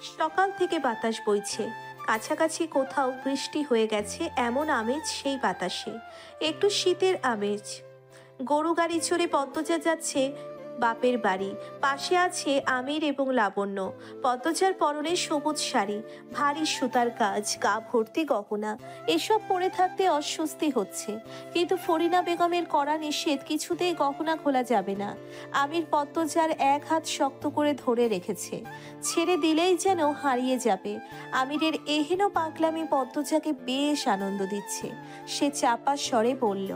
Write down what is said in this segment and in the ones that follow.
সকাল থেকে বাতাস বইছে, কাছাকাছি কোথাও বৃষ্টি হয়ে গেছে এমন আমেজ সেই বাতাসে, একটু শীতের আমেজ। গরু গাড়ি চড়ে পদ্মজা যাচ্ছে বাপের বাড়ি। পাশে আছে আমির এবং লাবণ্য। পদ্মজার পরনে সবুজ শাড়ি, ভারী সুতার কাজ, গা ভর্তি গহনা। এসব পরে থাকতে অস্বস্তি হচ্ছে, কিন্তু ফরিনা বেগমের কড়া নিষেধ, কিছুতেই গহনা খোলা যাবে না। আমির পদ্মজার এক হাত শক্ত করে ধরে রেখেছে, ছেড়ে দিলেই যেন হারিয়ে যাবে। আমিরের এহেন পাগলামি পদ্মজাকে বেশ আনন্দ দিচ্ছে। সে চাপা স্বরে বলল,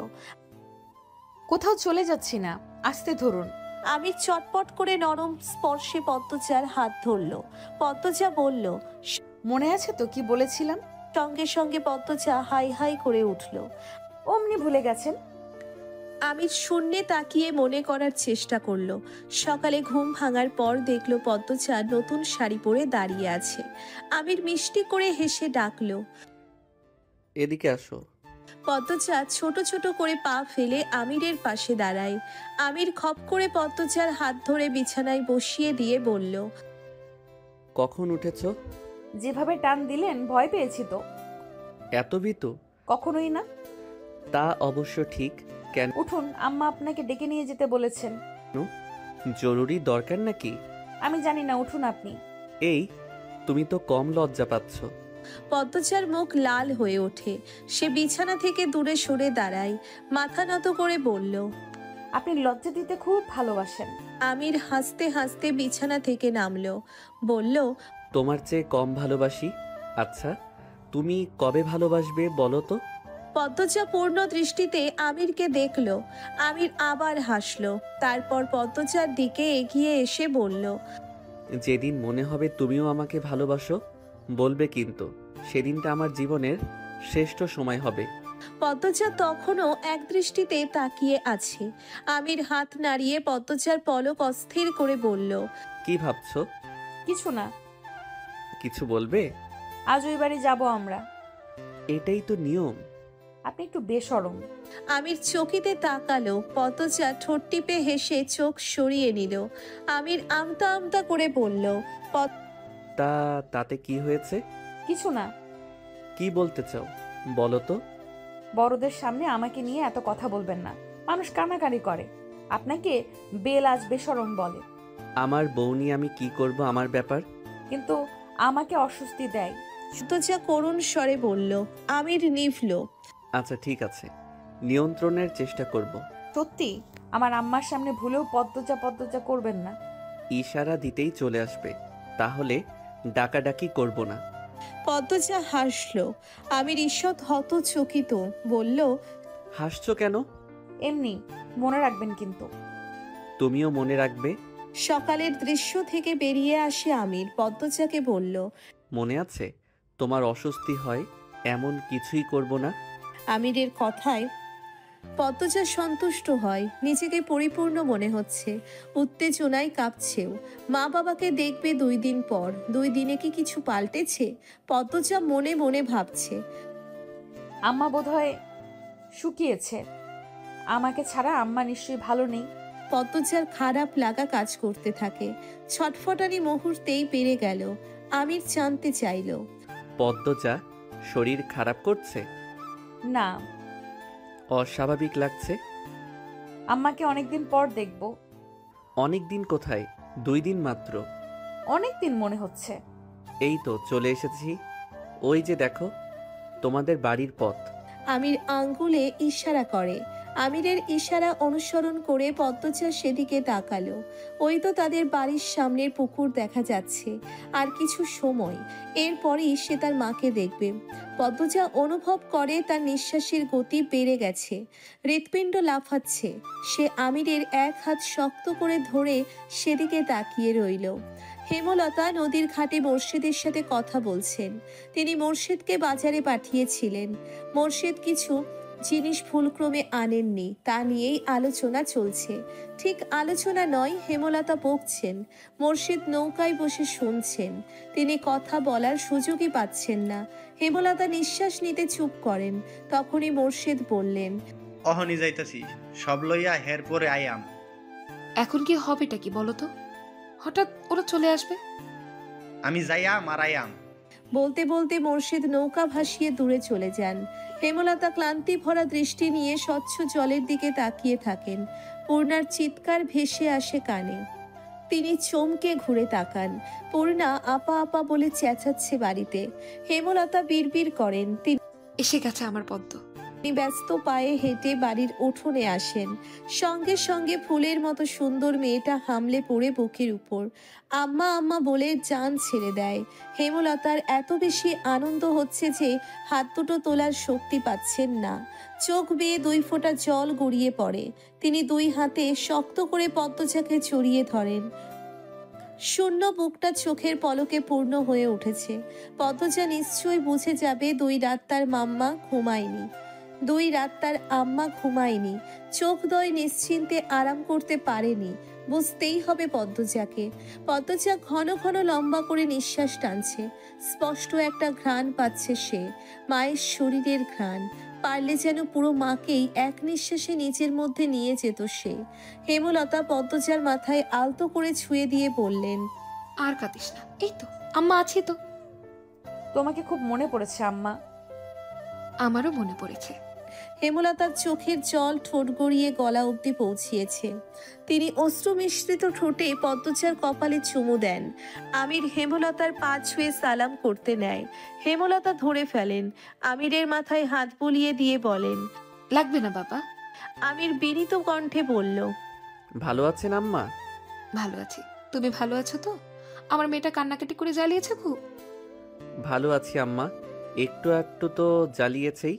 কোথাও চলে যাচ্ছি না, আস্তে ধরুন। আমির চটপট করে নরম স্পর্শে পদ্মজার হাত ধরল। পদ্মজা বলল, মনে আছে তো কি বলেছিলাম? সঙ্গে সঙ্গে পদ্মজা হাই হাই করে উঠল। অমনি ভুলে গেছেন? আমির শূন্যে তাকিয়ে মনে করার চেষ্টা করলো। সকালে ঘুম ভাঙার পর দেখলো পদ্মজা নতুন শাড়ি পরে দাঁড়িয়ে আছে। আমির মিষ্টি করে হেসে ডাকলো, এদিকে আসো। পদ্মজা ছোট ছোট করে পা ফেলে আমিরের পাশে দাঁড়ায়। আমির খপ করে পদ্মজার হাত ধরে বিছানায় বসিয়ে দিয়ে বলল, কখন উঠেছ? যেভাবে টান দিলেন ভয় পেয়েছি তো। এত ভীতু? কখনোই না। তা অবশ্য ঠিক। কেন? উঠুন, আম্মা আপনাকে ডেকে নিয়ে যেতে বলেছেন। জরুরি দরকার নাকি? আমি জানি না, উঠুন আপনি। এই, তুমি তো কম লজ্জা পাচ্ছ। পদ্মজার মুখ লাল হয়ে ওঠে। সে বিছানা থেকে দূরে সরে দাঁড়ায়, মাথা নত করে বলল, আপনি লজ্জা দিতে খুব ভালোবাসেন। আমির হাসতে হাসতে বিছানা থেকে নামলো, বলল, তোমার চেয়ে কম ভালোবাসি? আচ্ছা, তুমি কবে ভালোবাসবে বলো তো? পদ্মজা পূর্ণ দৃষ্টিতে আমিরকে দেখলো। আমির আবার হাসলো, তারপর পদ্মজার দিকে এগিয়ে এসে বলল, যেদিন মনে হবে তুমিও আমাকে ভালোবাসো, বলবে কিন্তু সেদিনটা আমার জীবনের শ্রেষ্ঠ সময় হবে। পদ্মজা তখনও এক দৃষ্টিতে তাকিয়ে আছে। আমির হাত নাড়িয়ে পদ্মজার পলক অস্থির করে বলল, কি ভাবছো? কিছু না। কিছু বলবে? আজ ওই বাড়ি যাবো আমরা। এটাই তো নিয়ম। আপনি একটু বেশরম। আমির চকিতে তাকালো। পদ্মজা ঠোঁট টিপে হেসে চোখ সরিয়ে নিল। আমির আমতা আমতা করে বলল, তাতে কি হয়েছে? কিছু না। কি বলতে চাও বলো তো? বড়দের সামনে আমাকে নিয়ে এত কথা বলবেন না, মানুষ কানাকানি করে। আপনাকে বেলাজ বেশরম বলে। আমার বউ নিয়ে আমি কি করব, আমার ব্যাপার। কিন্তু আমাকে অস্বস্তি দেয়। পদ্মজা করুণ স্বরে বলল। আমির নিভল। আচ্ছা ঠিক আছে, নিয়ন্ত্রণের চেষ্টা করব। সত্যি, আমার আম্মার সামনে ভুলেও পদ্মজা পদ্মজা করবেন না। ইশারা দিতেই চলে আসবে, তাহলে ডাকাডাকি করব না। পদ্মজা হাসলো। আমির ঈষৎ হতচকিত, বলল, হাসছো কেন? এমনি, মনে রাখবেন কিন্তু। তুমিও মনে রাখবে। সকালের দৃশ্য থেকে বেরিয়ে আসে আমির পদ্মজাকে বলল, মনে আছে তোমার অস্বস্তি হয়, এমন কিছুই করব না। আমিরের কথায় পদ্মজা সন্তুষ্ট হয়। নিজেকে পরিপূর্ণ মনে হচ্ছে, উত্তেজনায় কাঁপছেও। মা বাবাকে দেখবে 2 দিন পর। 2 দিনে কি কিছু পাল্টেছে? পদ্মজা মনে মনে ভাবছে। আম্মা বোধহয় শুকিয়েছে। আমাকে ছাড়া আম্মা নিশ্চয়ই ভালো নেই। পদ্মজার খারাপ লাগা কাজ করতে থাকে। ছটফটানি মুহূর্তেই বেড়ে গেল। আমির জানতে চাইল, পদ্মজা শরীর খারাপ করছে? না, অস্বাভাবিক লাগছে। আম্মাকে অনেকদিন পর দেখব। অনেক দিন কোথায়? 2 দিন মাত্র। অনেক দিন মনে হচ্ছে। এই তো চলে এসেছি। ওই যে দেখো, তোমাদের বাড়ির পথ। আমির আঙ্গুলে ইশারা করে। আমিরের ইশারা অনুসরণ করে পদ্মজা সেদিকে তাকালো। ওই তো তাদের বাড়ির সামনের পুকুর দেখা যাচ্ছে। আর কিছু সময়, এরপরই সে তার মাকে দেখবে। পদ্মজা অনুভব করে তার নিঃশ্বাসের গতি বেড়ে গেছে, হৃৎপিণ্ড লাফাচ্ছে। সে আমিরের এক হাত শক্ত করে ধরে সেদিকে তাকিয়ে রইল। হেমলতা নদীর ঘাটে মোর্শেদের সাথে কথা বলছেন। তিনি মোর্শেদকে বাজারে পাঠিয়েছিলেন। মোর্শেদ কিছু জিনিস ভুলক্রমে আনেননি, তা নিয়েই আলোচনা চলছে। ঠিক আলোচনা নয়, হেমলতা বকছেন। মোর্শেদ নৌকায় বসে শুনছেন। তিনি কথা বলার সুযোগই পাচ্ছেন না। হেমলতা নিঃশ্বাস নিতে চুপ করেন। তখনই মোর্শেদ বললেন, অহনি যাইতাছি, সব লইয়া হের পরে আয়াম। এখন কি হবেটা কি বলো তো? হঠাৎ ওরা চলে আসবে। আমি যাইয়াম আর আয়াম। বলতে বলতে মোর্শেদ নৌকা ভাসিয়ে দূরে চলে যান। হেমলতা ক্লান্তি ভরা দৃষ্টি নিয়ে স্বচ্ছ জলের দিকে তাকিয়ে থাকেন। পূর্ণার চিৎকার ভেসে আসে কানে। তিনি চমকে ঘুরে তাকান। পূর্ণা আপা আপা বলে চেঁচাচ্ছে বাড়িতে। হেমলতা বিড়বিড় করেন। এসে গেছে আমার পদ্ম। তিনি ব্যস্ত পায়ে হেঁটে বাড়ির উঠোনে আসেন। সঙ্গে সঙ্গে ফুলের মতো সুন্দর মেয়েটা হামলে পড়ে বুকের উপর আম্মা আম্মা বলে জান ছেড়ে দেয়। হেমলতার এত বেশি আনন্দ হচ্ছে যে হাত দুটো তোলার শক্তি পাচ্ছেন না। চোখ বেয়ে 2 ফোঁটা জল গড়িয়ে পড়ে। তিনি 2 হাতে শক্ত করে পদ্মজাকে জড়িয়ে ধরেন। শূন্য বুকটা চোখের পলকে পূর্ণ হয়ে উঠেছে। পদ্মজা নিশ্চয়ই বুঝে যাবে 2 রাত তার মাম্মা ঘুমায়নি, 2 রাত তার আম্মা ঘুমায়নি, চোখদ্বয় নিশ্চিন্তে আরাম করতে পারেনি। বুঝতেই হবে পদ্মজাকে। পদ্মজা ঘন ঘন লম্বা করে নিঃশ্বাস টানছে। স্পষ্ট একটা ঘ্রাণ পাচ্ছে সে, মায়ের শরীরের ঘ্রাণ। পারলে যেন পুরো মাকেই এক নিঃশ্বাসে নিজের মধ্যে নিয়ে যেত সে। হেমলতা পদ্মজার মাথায় আলতো করে ছুঁয়ে দিয়ে বললেন, আর কাঁদিস না, এই তো আম্মা আছি তো। তোমাকে খুব মনে পড়েছে আম্মা। আমারও মনে পড়েছে। হেমলতার চোখের জল ঠোঁট গড়িয়ে গলা অবধি পৌঁছিয়েছে। তিনি অশ্রু মিশ্রিত ঠোঁটে পদ্মজার কপালে চুমু দেন। আমির হেমলতার পা ছুঁয়ে সালাম করতে নেয়। হেমলতা ধরে ফেলেন। আমিরের মাথায় হাত বুলিয়ে দিয়ে বলেন। লাগবে না বাবা। আমির বিনীত কণ্ঠে বলল, ভালো আছেন আম্মা? ভালো আছি, তুমি ভালো আছো তো? আমার মেয়েটা কান্নাকাটি করে জ্বালিয়েছে খুব। ভালো আছি আম্মা, একটু একটু তো জ্বালিয়েছেই।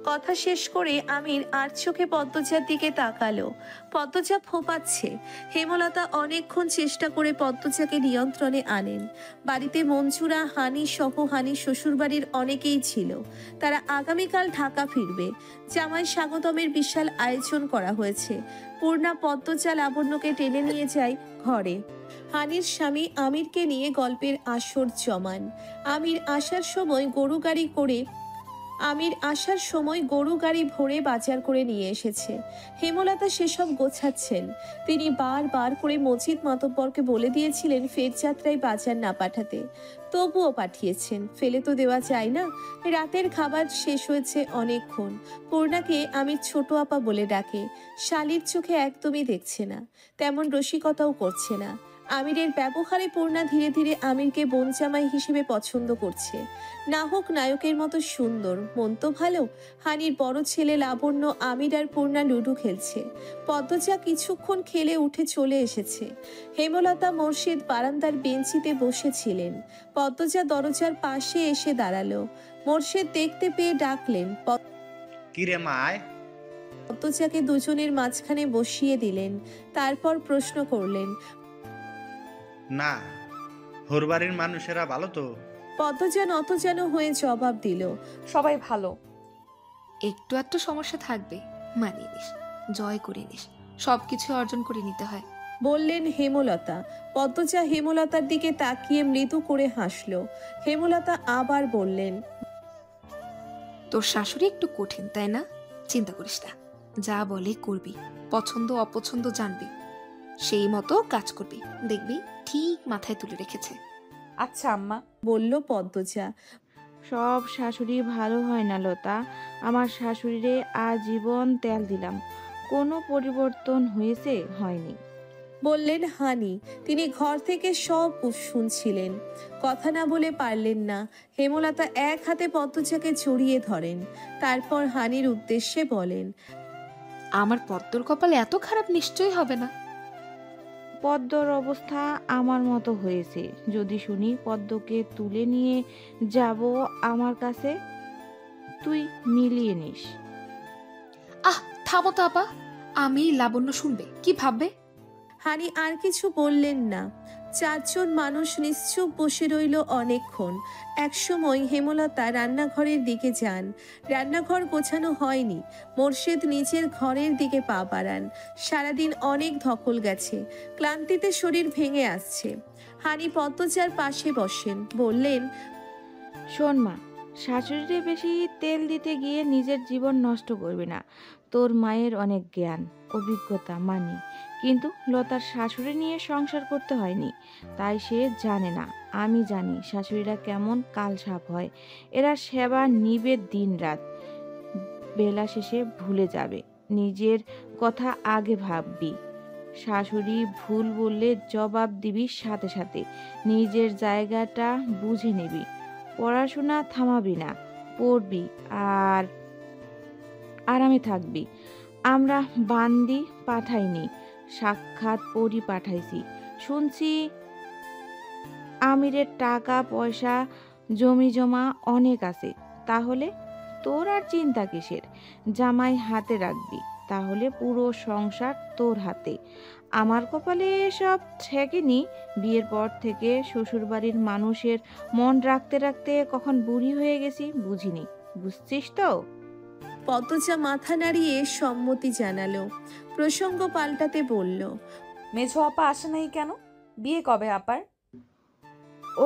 কথা শেষ করে আমির আর চোখে পদ্মজার দিকে তাকালো। পদ্মজা ফোপাচ্ছে। হেমলতা অনেকক্ষণ চেষ্টা করে পদ্মজাকে নিয়ন্ত্রণে আনেন। বাড়িতে মঞ্জুরা, হানি সহ হানির শ্বশুরবাড়ির অনেকেই ছিল। তারা আগামীকাল ঢাকা ফিরবে। জামাই স্বাগতমের বিশাল আয়োজন করা হয়েছে। পূর্ণা পদ্মজা লাবণ্যকে টেনে নিয়ে যায় ঘরে। হানির স্বামী আমিরকে নিয়ে গল্পের আসর জমান। আমির আসার সময় গরু গাড়ি ভরে বাজার করে নিয়ে এসেছে। হেমলতা সেসব গোছাচ্ছেন। তিনি বারবার করে মজিদ মাতব্বরকে বলে দিয়েছিলেন ফের যাত্রায় বাজার না পাঠাতে, তবুও পাঠিয়েছেন। ফেলে তো দেওয়া যায় না। রাতের খাবার শেষ হয়েছে অনেকক্ষণ। পূর্ণাকে আমির ছোট আপা বলে ডাকে। শালির চোখে একদমই দেখছে না, তেমন রসিকতাও করছে না। আমিরের ব্যবহারে পূর্ণা ধীরে ধীরে আমিরকে বোন জামাই হিসেবে পছন্দ করছে। না হোক নায়কের মতো সুন্দর, মন তো ভালো। হানির বড় ছেলে লাবণ্য, আমির আর পূর্ণা লুডু খেলছে। পদ্মজা কিছুক্ষণ খেলে উঠে চলে এসেছে। হেমলতা মোর্শেদ বারান্দার বেঞ্চিতে বসেছিলেন। পদ্মজা দরজার পাশে এসে দাঁড়ালো। মোর্শেদ দেখতে পেয়ে ডাকলেন। কিরে মা আয়। পদ্মজাকে দুজনের মাঝখানে বসিয়ে দিলেন। তারপর প্রশ্ন করলেন, না, হোরবাড়ির মানুষেরা ভালো তো? পদ্মজা নত যেন হয়ে জবাব দিল, সবাই ভালো। একটু একটু সমস্যা থাকবে, মানিয়ে নিস, জয় করে নিস, সবকিছু অর্জন করে নিতে হয়। বললেন হেমলতা। পদ্মজা হেমলতার দিকে তাকিয়ে মৃদু করে হাসল। হেমলতা আবার বললেন, তোর শাশুড়ি একটু কঠিন, তাই না? চিন্তা করিস না, যা বলে করবি, পছন্দ অপছন্দ জানবি, সেই মতো কাজ করবি, দেখবি ঠিক মাথায় তুলে রেখেছে। আচ্ছা আম্মা। বলল পদ্মজা। সব শাশুড়ি ভালো হয় না লতা। আমার শাশুড়িরে আজীবন তেল দিলাম, কোনো পরিবর্তন হয়েছে? হয়নি। বললেন হানি। তিনি ঘর থেকে সব শুনছিলেন, কথা না বলে পারলেন না। হেমলতা এক হাতে পদ্মজাকে জড়িয়ে ধরেন। তারপর হানির উদ্দেশ্যে বলেন, আমার পদ্মর কপালে এত খারাপ নিশ্চয়ই হবে না। পদ্মর অবস্থা আমার মতো হয়েছে। যদি শুনি পদ্মকে তুলে নিয়ে যাব আমার কাছে, তুই মিলিয়ে নিস। আহ, থামো তো আপা, আমি লাবণ্য শুনবে, কি ভাববে? হানি আর কিছু বললেন না। 4 জন মানুষ নিশ্চুপ বসে রইল অনেকক্ষণ। একসময় হেমলতা রান্নাঘরের দিকে যান। রান্নাঘর গোছানো হয়নি। মোর্শেদ নিজের ঘরের দিকে পা বাড়ান। সারাদিন অনেক ধকল গেছে, ক্লান্তিতে শরীর ভেঙে আসছে। হানি পদ্মজার পাশে বসেন। বললেন, শোন মা, শাশুড়িরে বেশি তেল দিতে গিয়ে নিজের জীবন নষ্ট করবি না। তোর মায়ের অনেক জ্ঞান অভিজ্ঞতা মানি, কিন্তু লতার শাশুড়ি নিয়ে সংসার করতে হয়নি, তাই সে জানে না আমি জানি শাশুড়িরা কেমন কালসাপ হয়। এরা সেবা নিবে দিন রাত, বেলা শেষে ভুলে যাবে। নিজের কথা আগে ভাববি। শাশুড়ি ভুল বললে জবাব দিবি সাথে সাথে। নিজের জায়গাটা বুঝে নিবি। পড়াশোনা থামাবি না, পড়বি আর আরামে থাকবি। আমরা বান্দি পাঠাইনি, সাক্ষাৎ পরি পাঠাইছি। শুনছি আমিরের টাকা পয়সা জমি জমা অনেক আছে। তাহলে তোর আর চিন্তা কিসের? জামাই হাতে রাখবি, তাহলে পুরো সংসার তোর হাতে। আমার কপালে সব ঠেকেনি। বিয়ের পর থেকে শ্বশুরবাড়ির মানুষের মন রাখতে রাখতে কখন বুড়ি হয়ে গেছি বুঝিনি। বুঝছিস তো? পদ্মজা মাথা নাড়িয়ে সম্মতি জানালো। প্রসঙ্গ পাল্টাতে বলল, মেঝো আপা আসে নাই কেন? বিয়ে কবে আপার?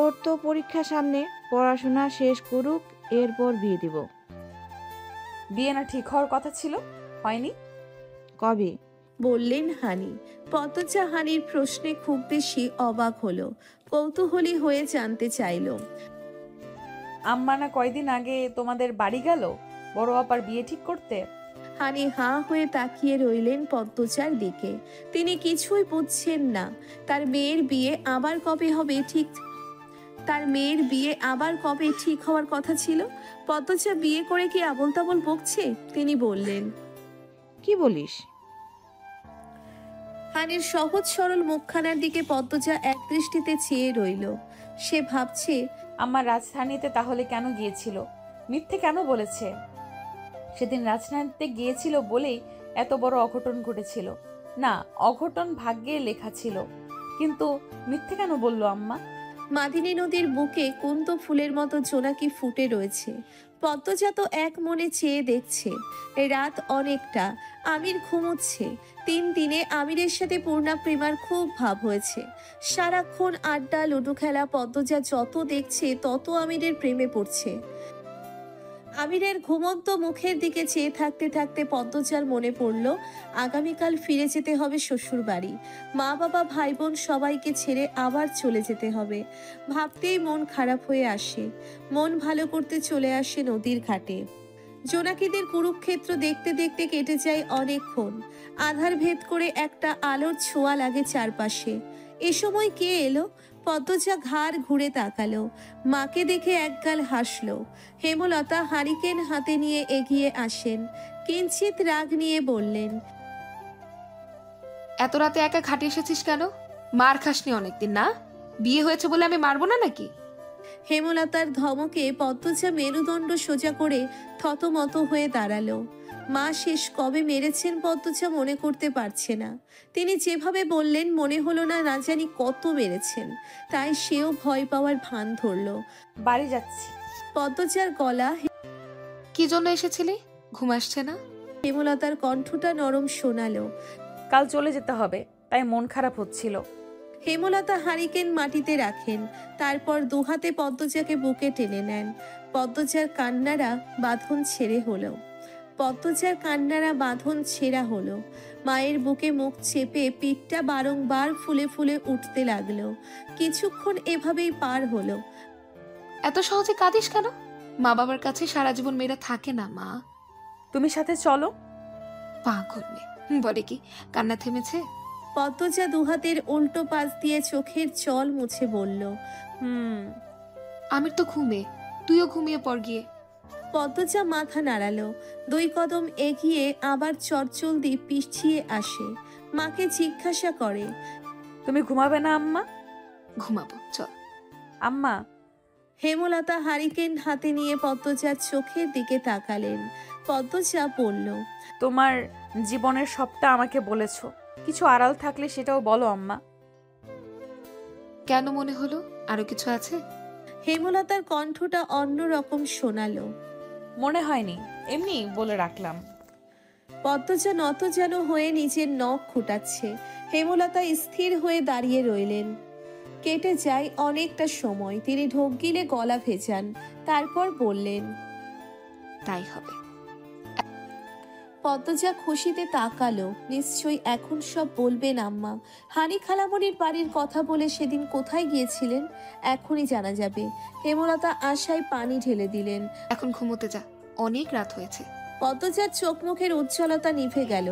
ওর তো পরীক্ষা সামনে, পড়াশোনা শেষ করুক, এরপর বিয়ে দিব। বিয়ে না ঠিক হওয়ার কথা ছিল, হয়নি? কবে? বললেন হানি। পদ্মজা হানির প্রশ্নে খুব বেশি অবাক হলো, কৌতূহলী হয়ে জানতে চাইল। আম্মা না কয়দিন আগে তোমাদের বাড়ি গেল বড় আপার বিয়ে ঠিক করতে? হানি হাঁ হয়ে তাকিয়ে রইলেন পদ্মজার দিকে। তিনি কিছুই বুঝছেন না। তার মেয়ের বিয়ে আবার কবে ঠিক হওয়ার কথা ছিল? পদ্মজা বিয়ে করে কি আবোল তাবোল বকছে? তিনি বললেন, কি বলিস? হানির সহজ সরল মুখখানার দিকে পদ্মজা এক দৃষ্টিতে চেয়ে রইল। সে ভাবছে, আম্মা রাজধানীতে তাহলে কেন গিয়েছিল? মিথ্যে কেন বলেছে? সেদিন রাজধানীতে গিয়েছিল বলেই এত বড় অঘটন ঘটেছিল। না, অঘটন ভাগ্যে লেখা ছিল, কিন্তু মিথ্যে কেন বললো আম্মা? মাদিনী নদীর বুকে কুন্ত ফুলের মতো জোনাকি ফুটে রয়েছে। পদ্মজা তো এক মনে চেয়ে দেখছে। রাত অনেকটা, আমির ঘুমোচ্ছে। 3 দিনে আমিরের সাথে পূর্ণা প্রেমার খুব ভাব হয়েছে। সারাক্ষণ আড্ডা লুডো খেলা। পদ্মজা যত দেখছে তত আমিরের প্রেমে পড়ছে। আমিরের ঘুমন্ত মুখের দিকে চেয়ে থাকতে থাকতে পদ্মজার মনে পড়ল আগামীকাল ফিরে যেতে হবে শ্বশুর বাড়ি। মা বাবা ভাই বোন সবাইকে ছেড়ে আবার চলে যেতে হবে। ভাবতেই মন খারাপ হয়ে আসে। মন ভালো করতে চলে আসে নদীর ঘাটে। জোনাকিদের কুরুক্ষেত্র দেখতে দেখতে কেটে যায় অনেকক্ষণ। আধার ভেদ করে একটা আলোর ছোঁয়া লাগে চারপাশে। এ সময় কে এলো? পদ্মজা ঘাড় ঘুরে তাকালো। মাকে দেখে একগাল হাসলো। হেমলতা হারিকেন হাতে নিয়ে এগিয়ে আসেন। কিঞ্চিত রাগ নিয়ে বললেন, এত রাতে একা খাটে এসেছিস কেন? মার খাসনি অনেকদিন না? বিয়ে হয়েছে বলে আমি মারবো না নাকি? হেমলতার ধমকে পদ্মজা মেরুদণ্ড সোজা করে থতমত হয়ে দাঁড়ালো। মা শেষ কবে মেরেছেন পদ্মজা মনে করতে পারছে না। তিনি যেভাবে বললেন মনে হলো না না জানি কত মেরেছেন। তাই সেও ভয় পাওয়ার ভান ধরল। বাড়ি যাচ্ছি। পদ্মজার গলা, কি জন্য এসেছিলি? ঘুম আসছে না? হেমলতার কণ্ঠটা নরম শোনালো। কাল চলে যেতে হবে, তাই মন খারাপ হচ্ছিল। হেমলতা হারিকেন মাটিতে রাখেন, তারপর দুহাতে পদ্মজাকে বুকে টেনে নেন। পদ্মজার কান্নারা বাঁধন ছেঁড়া হলো। মায়ের বুকে মুখ চেপে পিঠটা বারংবার ফুলে ফুলে উঠতে লাগলো। কিছুক্ষণ এভাবেই পার হলো। এত সহজে কাঁদিস কেন? মা বাবার কাছে সারা জীবন মেয়েরা থাকে না মা। তুমি সাথে চলো। পাগল মেয়ে। বলে কি কান্না থেমেছে? পদ্মজা দুহাতের উল্টো পাশ দিয়ে চোখের জল মুছে বলল, আমির তো ঘুমে, তুইও ঘুমিয়ে পড় গিয়ে। পদ্মজা মাথা নাড়ালো। 2 কদম এগিয়ে আবার চটজলদি পিছিয়ে আসে। মাকে জিজ্ঞাসা করে, তুমি ঘুমাবে না আম্মা? ঘুমাবো, চল। আম্মা। হেমলতা হারিকেন হাতে নিয়ে পদ্মজার চোখের দিকে তাকালেন। পদ্মজা বলল, তোমার জীবনের সবটা আমাকে বলেছো, কিছু আড়াল থাকলে সেটাও বলো আম্মা। কেন মনে হলো আরো কিছু আছে? হেমলতার কণ্ঠটা অন্যরকম শোনালো। মনে হয়নি, এমনি বলে রাখলাম। পদ্মজা নত যেন হয়ে নিজের নখ খুঁটাচ্ছে। হেমলতা স্থির হয়ে দাঁড়িয়ে রইলেন। কেটে যায় অনেকটা সময়। তিনি ঢোক গিলে গলা ভেজান, তারপর বললেন, তাই হবে। পদ্মজা খুশিতে তাকালো। নিশ্চয়ই এখন সব বলবেন আম্মা। হানি খালামণির বাড়ির কথা বলে সেদিন কোথায় গিয়েছিলেন এখনই জানা যাবে। হেমলতা আশায় পানি ঢেলে দিলেন। এখন ঘুমোতে যা, অনেক রাত হয়েছে। পদ্মজার চোখ মুখের উজ্জ্বলতা নিভে গেল।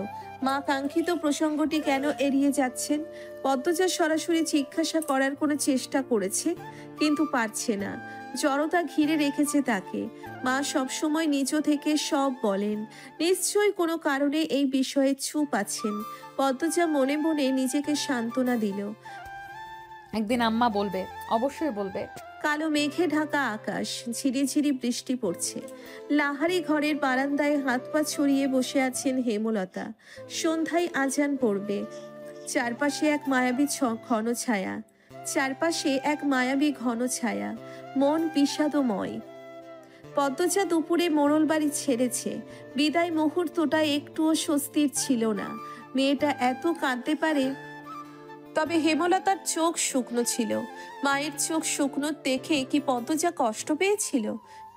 মা কাঙ্ক্ষিত প্রসঙ্গটি কেন এড়িয়ে যাচ্ছেন? পদ্মজা সরাসরি জিজ্ঞাসা করার কোনো চেষ্টা করেছে, কিন্তু পারছে না। জড়তা ঘিরে রেখেছে তাকে। মা সবসময় নিজ থেকে সব বলেন। নিশ্চয়ই কোনো কারণে এই বিষয়ে চুপ আছেন। পদ্মজা মনে মনে নিজেকে সান্ত্বনা দিল। একদিন আম্মা বলবে, অবশ্যই বলবে। কালো মেঘে ঢাকা আকাশ, ঝিরিঝিরি বৃষ্টি পড়ছে। লাহারি ঘরের বারান্দায় হাত পা ছড়িয়ে বসে আছেন হেমলতা। সন্ধ্যায় আজান পড়বে। চারপাশে এক মায়াবী ঘন ছায়া। চারপাশে এক মায়াবী ঘন ছায়া। মন বিষাদময়। পদ্মজা দুপুরে মোড়ল বাড়ি ছেড়েছে। বিদায় মুহূর্তটা একটুও স্বস্তির ছিল না। মেয়েটা এত কাঁদতে পারে? তবে হেমলতার চোখ শুকনো ছিল। মায়ের চোখ শুকনো দেখে কি পদ্মজা কষ্ট পেয়েছিল?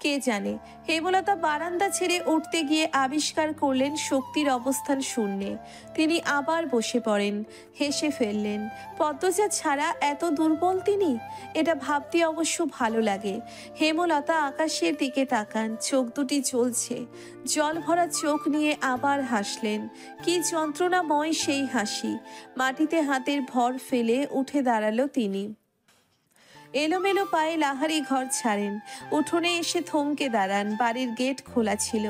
কে জানে। হেমলতা বারান্দা ছেড়ে উঠতে গিয়ে আবিষ্কার করলেন শক্তির অবস্থান শূন্যে। তিনি আবার বসে পড়েন, হেসে ফেললেন। পদ্মজা ছাড়া এত দুর্বল তিনি? এটা ভাবতে অবশ্য ভালো লাগে। হেমলতা আকাশের দিকে তাকান, চোখ দুটি জ্বলছে। জল ভরা চোখ নিয়ে আবার হাসলেন। কি যন্ত্রণাময় সেই হাসি। মাটিতে হাতের ভর ফেলে উঠে দাঁড়ালো তিনি। এলোমেলো পায়ে লাহারি ঘর ছাড়েন। উঠোনে এসে থমকে দাঁড়ান। বাড়ির গেট খোলা ছিল।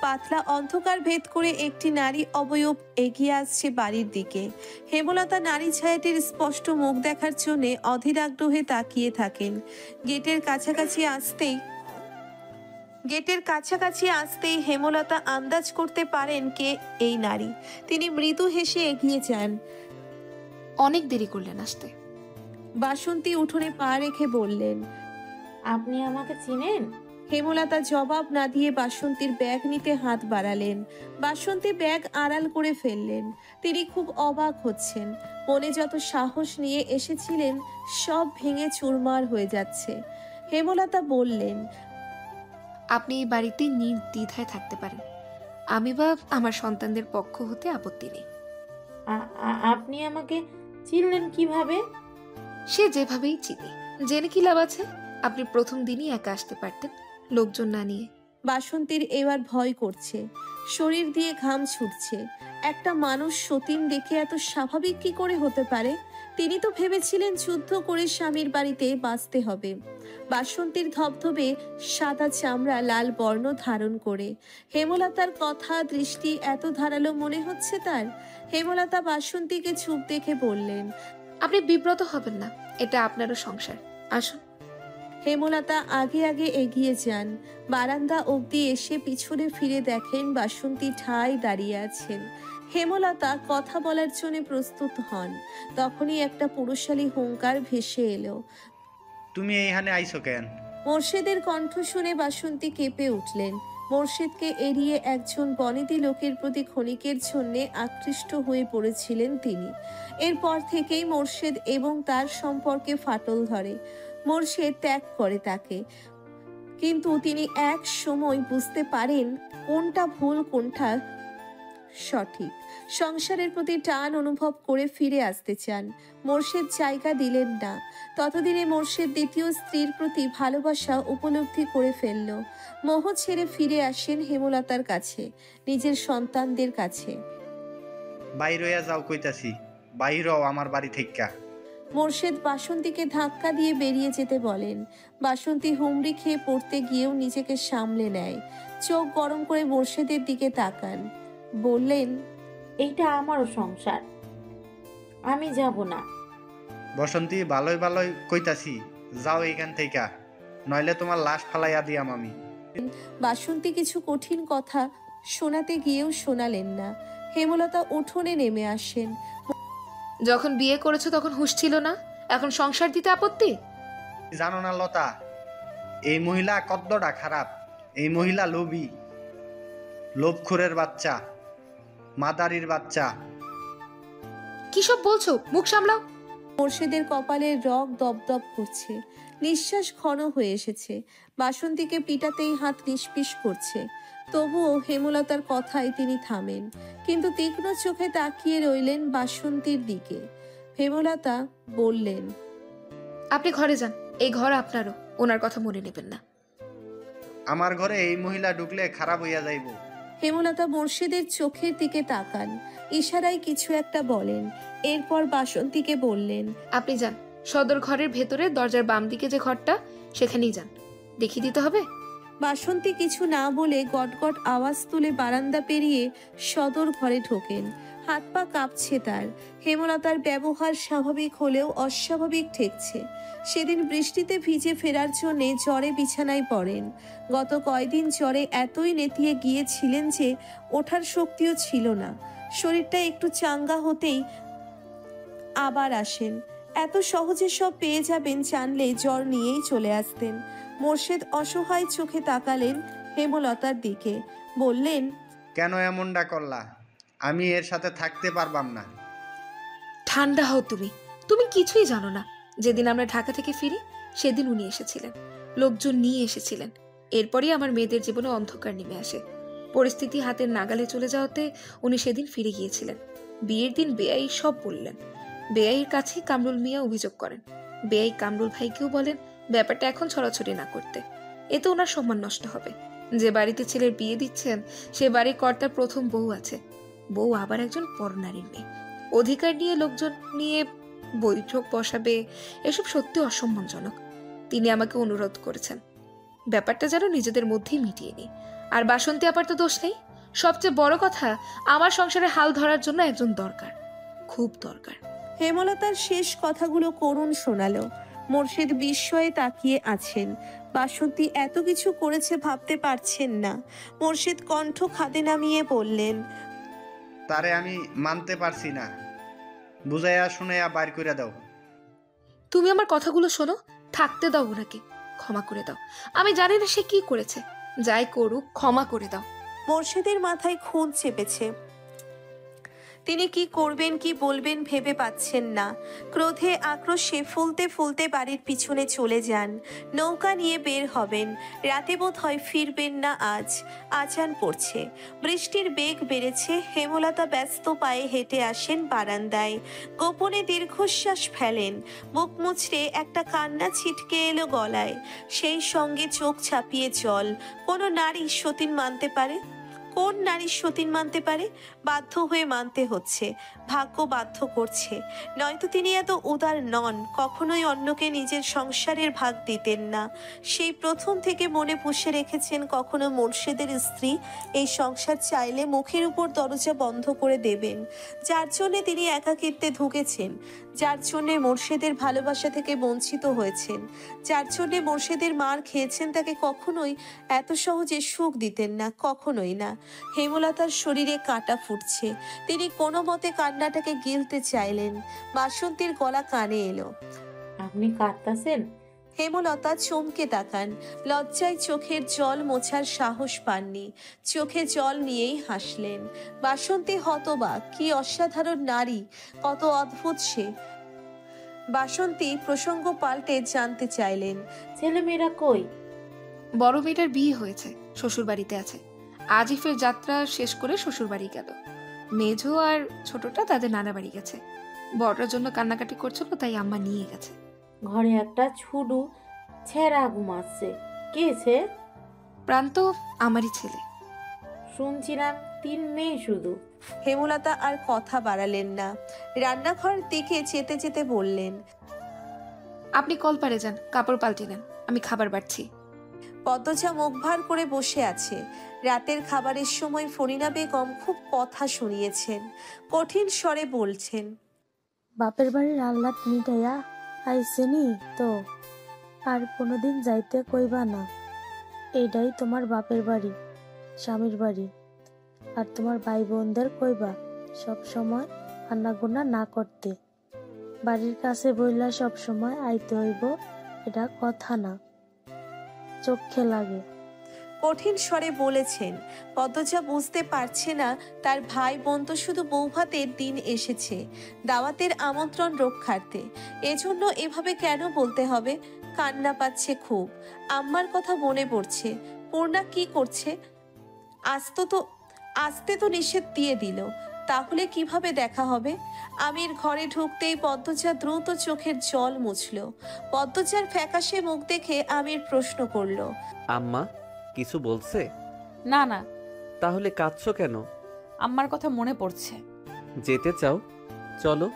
পাতলা অন্ধকার ভেদ করে একটি নারী অবয়ব এগিয়ে আসছে বাড়ির দিকে। হেমলতা নারী ছায়াটির স্পষ্ট মুখ দেখার জন্য অধীর আগ্রহে তাকিয়ে থাকেন। গেটের কাছাকাছি আসতেই হেমলতা আন্দাজ করতে পারেন কে এই নারী। তিনি মৃদু হেসে এগিয়ে যান। অনেক দেরি করলেন আসতে। বাসন্তী উঠোনে পা রেখে বললেন, আপনি আমাকে চিনেন? হেমলতা জবাব না দিয়ে বাসন্তীর ব্যাগ নিতে হাত বাড়ালেন। বাসন্তী ব্যাগ আড়াল করে ফেললেন। তিনি খুব অবাক হচ্ছেন। মনে যত সাহস নিয়ে এসেছিলেন সব ভেঙে চুরমার হয়ে যাচ্ছে। হেমলতা বললেন, আপনি এই বাড়িতে নির্দ্বিধায় থাকতে পারেন। আমি বা আমার সন্তানদের পক্ষ হতে আপত্তি নেই। আপনি আমাকে চিনলেন কিভাবে? সে যেভাবেই চিনি, জেনে কি লাভ আছে? আপনি প্রথম দিনই একা আসতে পারতেন, লোকজন না নিয়ে। বাসন্তীর এবার ভয় করছে। শরীর দিয়ে ঘাম ছুটছে। একটা মানুষ সতীন দেখে এত স্বাভাবিক কি করে হতে পারে? তিনি তো ভেবেছিলেন যুদ্ধ করে স্বামীর বাড়িতে বাঁচতে হবে। বাসন্তীর ধবধবে সাদা চামড়া লাল বর্ণ ধারণ করে। হেমলতার কথা দৃষ্টি এত ধারালো মনে হচ্ছে তার। হেমলতা বাসন্তীকে চুপ দেখে বললেন, আপনি বিব্রত হবেন না, এটা আপনারও সংসার। আসুন। হেমলতা আগে আগে এগিয়ে যান। বারান্দা অবধি এসে পিছনে ফিরে দেখেন বাসন্তী ঠায় দাঁড়িয়ে আছেন। হেমলতা কথা বলার জন্য প্রস্তুত হন। তখনই একটা পুরুষালী হুঙ্কার ভেসে এলো। তুমি এইখানে আইছো কেন? মোর্শেদের কণ্ঠ শুনে বাসন্তী কেঁপে উঠলেন। মোর্শেদকে এড়িয়ে একজন বনেদি লোকের প্রতি ক্ষণিকের জন্য আকৃষ্ট হয়ে পড়েছিলেন তিনি। এরপর থেকেই মোর্শেদ এবং তার সম্পর্কে ফাটল ধরে। মোর্শেদ ত্যাগ করে তাকে, কিন্তু তিনি এক সময় বুঝতে পারেন কোনটা ভুল কোনটা সঠিক। সংসারের প্রতি টান অনুভব করে ফিরে আসতে চান। মোর্শেদ জায়গা দিলেন না। ততদিনে মোর্শেদ দ্বিতীয় স্ত্রীর প্রতি ভালোবাসা উপলব্ধি করে ফেলল। মোহ ছেড়ে ফিরে আসেন হেমলতার কাছে, নিজের সন্তানদের কাছে। বাইর হইয়া যাও কইতাছি, বাইর হও আমার বাড়ি থেকে। মোর্শেদ বাসন্তীকে ধাক্কা দিয়ে বেরিয়ে যেতে বলেন। বাসন্তী হুমড়ি খেয়ে পড়তে গিয়েও নিজেকে সামলে নেয়। চোখ গরম করে মোর্শেদের দিকে তাকান। বললেন, এইটা আমারও সংসার, আমি যাব না। বসন্তী ভালোই ভালোই কইতাছি, যাও এইখান থেকে, নইলে তোমার লাশ ফালাইয়া দিয়াম আমি। বাসন্তী কিছু কঠিন কথা শোনাতে গিয়েও শোনালেন না। হেমলতা উঠোনে নেমে আসেন। যখন বিয়ে করেছো তখন হুঁশ ছিল না, এখন সংসার দিতে আপত্তি? জানো না লতা, এই মহিলা কদ্দটা খারাপ। এই মহিলা লোভী, লোভখোরের বাচ্চা, মাদারির বাচ্চা। কি সব বলছো? মুখ সামলাও। মোর্শেদের কপালের রগ দপদপ করছে। নিঃশ্বাস ঘন হয়ে এসেছে। বাসন্তীকে পিটাতেই হাত নিষ্পিস করছে। তবুও হেমলতার কথায় তিনি থামেন, কিন্তু তীক্ষ্ণ চোখে তাকিয়ে রইলেন বাসন্তীর দিকে। হেমলতা বললেন, আপনি ঘরে যান, এই ঘর আপনারও, ওনার কথা মনে নেবেন না। আমার ঘরে এই মহিলা ঢুকলে খারাপ হইয়া যাইব। হেমলতা মোর্শেদের চোখের দিকে তাকান, ইশারায় কিছু একটা বলেন। এরপর বাসন্তীকে বললেন, আপনি যান, সদর ঘরের ভেতরে দরজার বাম দিকে যে ঘরটা, সেখানেই যান। দেখিয়ে দিতে হবে? বাসন্তী কিছু না বলে গটগট আওয়াজ তুলে বারান্দা পেরিয়ে সদর ঘরে ঢোকেন। হাত পা কাঁপছে তার। হেমলতার ব্যবহার স্বাভাবিক হলেও অস্বাভাবিক ঠেকছে। সেদিন বৃষ্টিতে ভিজে ফেরার জন্যে জ্বরে বিছানায় পড়েন। গত কয়দিন জ্বরে এতই নেতিয়ে গিয়েছিলেন যে ওঠার শক্তিও ছিল না। শরীরটা একটু চাঙ্গা হতেই আবার আসেন। এত সহজে সব পেয়ে যাবেন জানলে জ্বর নিয়েই চলে আসতেন। মোর্শেদ অসহায় চোখে তাকালেন হেমলতার দিকে, বললেন, কেন এমনটা করলা? আমি এর সাথে থাকতে পারবাম না। ঠান্ডা হও তুমি, তুমি কিছুই জানো না। যেদিন আমরা ঢাকা থেকে ফিরি সেদিন উনি এসেছিলেন, লোকজন নিয়ে এসেছিলেন। এরপরই আমার মেয়েদের জীবনে অন্ধকার নেমে আসে। পরিস্থিতি হাতের নাগালে চলে যাওয়াতে উনি সেদিন ফিরে গিয়েছিলেন। বিয়ের দিন বেআই সব বললেন। বেআইয়ের কাছে কামরুল মিয়া অভিযোগ করেন। বেআই কামরুল ভাইকেও বলেন ব্যাপারটা এখন ছড়াছড়ি না করতে, এতে ওনার সম্মান নষ্ট হবে। যে বাড়িতে ছেলের বিয়ে দিচ্ছেন সে বাড়ির কর্তার প্রথম বউ আছে। বউ আবার একজন পরনারীর মেয়ে। অধিকার নিয়ে লোকজন নিয়ে বৈঠক বসাবে, এসব সত্যি অসম্মানজনক। তিনি আমাকে অনুরোধ করেছেন ব্যাপারটা যেন নিজেদের মধ্যেই মিটিয়ে নিই। আর বাসন্তী আপার তো দোষ নেই। সবচেয়ে বড় কথা, আমার সংসারে হাল ধরার জন্য একজন দরকার, খুব দরকার। হেমলতার শেষ কথাগুলো করুণ শোনালো। মোর্শেদ বিস্ময়ে তাকিয়ে আছেন। বাসন্তী এত কিছু করেছে ভাবতে পারছেন না। মোর্শেদ কণ্ঠ খাদে নামিয়ে বললেন, তারে আমি মানতে পারছি না, বুঝাইয়া শুনাইয়া বাইর করে দাও। তুমি আমার কথাগুলো শোনো, থাকতে দাও ওনাকে, ক্ষমা করে দাও। আমি জানি না সে কি করেছে, যাই করুক ক্ষমা করে দাও। মোর্শেদের মাথায় খুন চেপেছে। তিনি কি করবেন কি বলবেন ভেবে পাচ্ছেন না। ক্রোধে আক্রোশে ফুলতে ফুলতে বাড়ির পিছনে চলে যান। নৌকা নিয়ে বের হবেন। রাতে বোধ হয় ফিরবেন না আজ। আজান পড়ছে, বৃষ্টির বেগ বেড়েছে। হেমলতা ব্যস্ত পায়ে হেঁটে আসেন বারান্দায়। গোপনে দীর্ঘশ্বাস ফেলেন। বুক মুচড়ে একটা কান্না ছিটকে এলো গলায়। সেই সঙ্গে চোখ ছাপিয়ে জল। কোনো নারী সতীন মানতে পারে? কোন নারী সতীন মানতে পারে? বাধ্য হয়ে মানতে হচ্ছে, ভাগ্য বাধ্য করছে। নয়তো তিনি এত উদার নন, কখনোই অন্যকে নিজের সংসারের ভাগ দিতেন না। সেই প্রথম থেকে মনে পুষে রেখেছেন কখনো মোর্শেদের স্ত্রী এই সংসার চাইলে মুখের উপর দরজা বন্ধ করে দেবেন। যার জন্যে তিনি একাকিত্বে ঢুকেছেন, যার জন্যে মোর্শেদের ভালোবাসা থেকে বঞ্চিত হয়েছেন, যার জন্যে মোর্শেদের মার খেয়েছেন, তাকে কখনোই এত সহজে সুখ দিতেন না, কখনোই না। হেমলতার শরীরে কাঁটা ফুটছে। তিনি কোনো মতে কান্নাটাকে গিলতে চাইলেন। বাসন্তীর গলা কানে এলো, আপনি কাঁদতাছেন? হেমলতা চমকে তাকান। লজ্জায় চোখের জল মোছার সাহস পাননি। চোখে জল নিয়েই হাসলেন। বাসন্তী হতবাক। কি অসাধারণ নারী, কত অদ্ভুত সে। বাসন্তী প্রসঙ্গ পাল্টে জানতে চাইলেন, ছেলেমেয়েরা কই? বড় মেয়েটার বিয়ে হয়েছে, শ্বশুর বাড়িতে আছে। আজিফের যাত্রা শেষ করে শ্বশুর বাড়ি গেল। মেঝো আর ছোটটা তাদের নানা বাড়ি গেছে। বড়টার জন্য কান্নাকাটি করছিল, তাই আম্মা নিয়ে গেছে। ঘরে একটা ছুডু ছেঁড়া ঘুমাচ্ছে। কে সে? প্রান্ত আমারই ছেলে। শুনছিলাম 3 মেয়ে শুধু। হেমলতা আর কথা বাড়ালেন না। রান্নাঘর দিকে যেতে যেতে বললেন, আপনি কলপারে যান, কাপড় পাল্টে নেন, আমি খাবার বাড়ছি। পদ্মজা মুখ ভার করে বসে আছে। রাতের খাবারের সময় ফরিনা বেগম খুব কথা শুনিয়েছেন। কঠিন স্বরে বলছেন, বাপের বাড়ির আহ্লাদ মিটাইয়া আইসেনি তো আর কোনোদিন যাইতে কইবা না। এইটাই তোমার বাপের বাড়ি, স্বামীর বাড়ি। আর তোমার ভাই বোনদের কইবা সব সময় আন্নাগুনা না করতে। বাড়ির কাছে বইলা সব সময় আইতে হইব, এটা কথা না, চোখে লাগে। কঠিন স্বরে বলেছেন। পদ্মজা বুঝতে পারছে না তার ভাই বোন তো শুধু বৌভাতের দিন এসেছে, দাওয়াতের আমন্ত্রণ রক্ষার্থে। এজন্য এভাবে কেন বলতে হবে? কান্না পাচ্ছে খুব। আম্মার কথা মনে পড়ছে। পূর্ণা কি করছে? আসতে তো নিষেধ দিয়ে দিল, তাহলে কিভাবে দেখা হবে? আমির ঘরে ঢুকতেই পদ্মজা দ্রুত চোখের জল মুছল। পদ্মজার ফ্যাকাশে মুখ দেখে আমির প্রশ্ন করল, আম্মা কিছু বলছে? না না, তাহলে কাঁদছো কেন? আম্মার কথা মনে পড়ছে। যেতে চাও? চলো।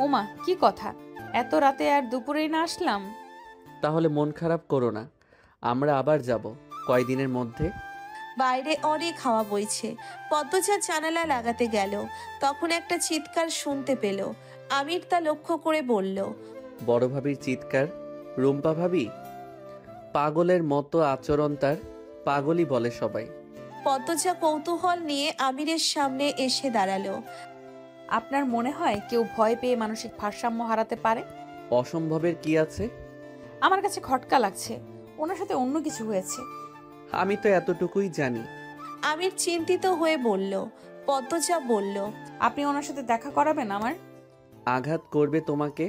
ওমা, কি কথা! এত রাতে আর দুপুরেই না আসলাম? তাহলে মন খারাপ করো না, আমরা আবার যাব কয়দিনের মধ্যে। বাইরে অনেক হাওয়া বইছে। পদ্মজা জানালা লাগাতে গেল, তখন একটা চিৎকার শুনতে পেল। আমির তা লক্ষ্য করে বলল, বড় ভাবির চিৎকার? রুম্পা ভাবি? পাগলের মতো আচরণ তার, পাগলই বলে সবাই। পদ্মজা কৌতূহল নিয়ে আমিরের সামনে এসে দাঁড়ালো। আপনার মনে হয় কেউ ভয় পেয়ে মানসিক ভারসাম্য হারাতে পারে? অসম্ভবের কি আছে? আমার কাছে খটকা লাগছে, ওনার সাথে অন্য কিছু হয়েছে। আমি তো এতটুকুই জানি। আমির চিন্তিত হয়ে বলল। পদ্মজা বলল, আপনি ওনার সাথে দেখা করাবেন আমার? আঘাত করবে তোমাকে?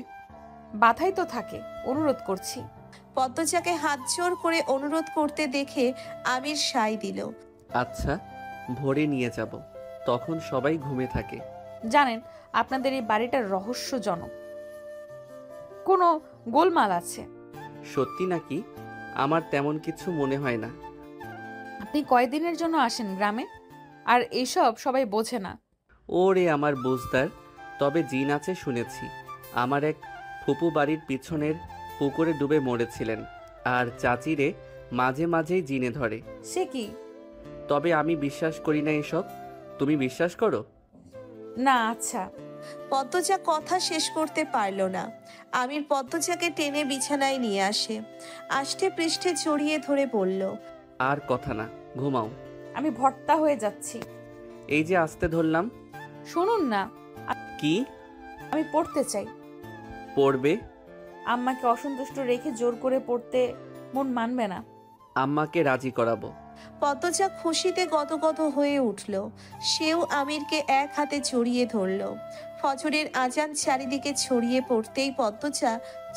বাধাই তো থাকে, অনুরোধ করছি। পদ্মজাকে হাত জোর করে অনুরোধ করতে দেখে আমির সাই দিল। আচ্ছা, ভোরে নিয়ে যাব, তখন সবাই ঘুমে থাকে। জানেন, আপনাদের এই বাড়িটা রহস্যজনক, কোনো গোলমাল আছে। সত্যি নাকি? আমার তেমন কিছু মনে হয় না। আপনি কয়দিনের জন্য আসেন গ্রামে, আর এইসব সবাই বোঝে না। ওরে আমার বুঝদার, তবে জিন আছে শুনেছি। আমার এক ফুপু বাড়ির পিছনের পুকুরে ডুবে মরেছিলেন, আর চাচিরে মাঝে মাঝেই জিনে ধরে। সে কি? তবে আমি বিশ্বাস করি না এসব। তুমি বিশ্বাস করো? না। আচ্ছা। পদ্মজা কথা শেষ করতে পারল না। আমির পদ্মজাকে টেনে বিছানায় নিয়ে আসে, আষ্টে পৃষ্ঠে জড়িয়ে ধরে বলল, আর কথা না, ঘুমাও। আমি ভর্তা হয়ে যাচ্ছি। এই যে আসতে ধরলাম। শুনুন না, কি? আমি পড়তে চাই। পড়বে? আম্মাকে অসন্তুষ্ট রেখে জোর করে পড়তে মন মানবে না। আম্মাকে রাজি করাবো। পদ্মজা খুশিতে গদগদ হয়ে উঠল। সেও আমিরকে এক হাতে জড়িয়ে ধরল। ফজরের আজান চারিদিকে ছড়িয়ে পড়তেই পদ্মজা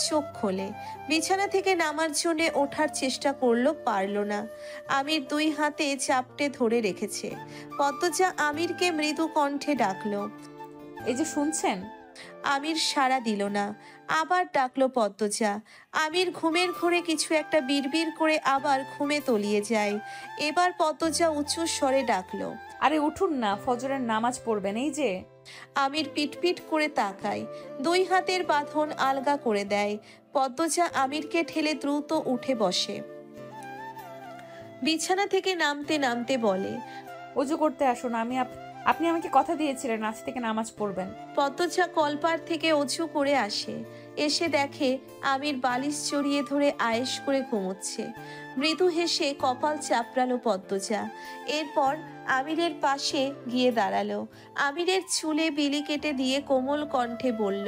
চোখ খোলে। বিছানা থেকে নামার জন্য ওঠার চেষ্টা করলো, পারল না। আমির দুই হাতে চাপটে ধরে রেখেছে। পদ্মজা আমিরকে মৃদু কণ্ঠে ডাকলো। এই যে শুনছেন? আমির সাড়া দিল না। আবার ডাকলো পদ্মজা। আমির ঘুমের ঘোরে কিছু একটা বিড়বিড় করে আবার ঘুমে তলিয়ে যায়। এবার পদ্মজা উঁচু স্বরে ডাকলো, আরে উঠুন না, ফজরের নামাজ পড়বেন। এই যে। আমির পিটপিট করে তাকায়, দুই হাতের বাঁধন আলগা করে দেয়। পদ্মজা আমিরকে ঠেলে দ্রুত উঠে বসে। বিছানা থেকে নামতে নামতে বলে, ওযু করতে আসুন। আপনি আমাকে কথা দিয়েছিলেন আজ থেকে নামাজ পড়বেন। পদ্মজা কলপার থেকে অজু করে আসে। এসে দেখে আমির বালিশ জড়িয়ে ধরে আয়েশ করে ঘুমোচ্ছে। মৃদু হেসে কপাল চাপড়ালো পদ্মজা। এরপর আমিরের পাশে গিয়ে দাঁড়ালো। আমিরের চুলে বিলি কেটে দিয়ে কোমল কণ্ঠে বলল,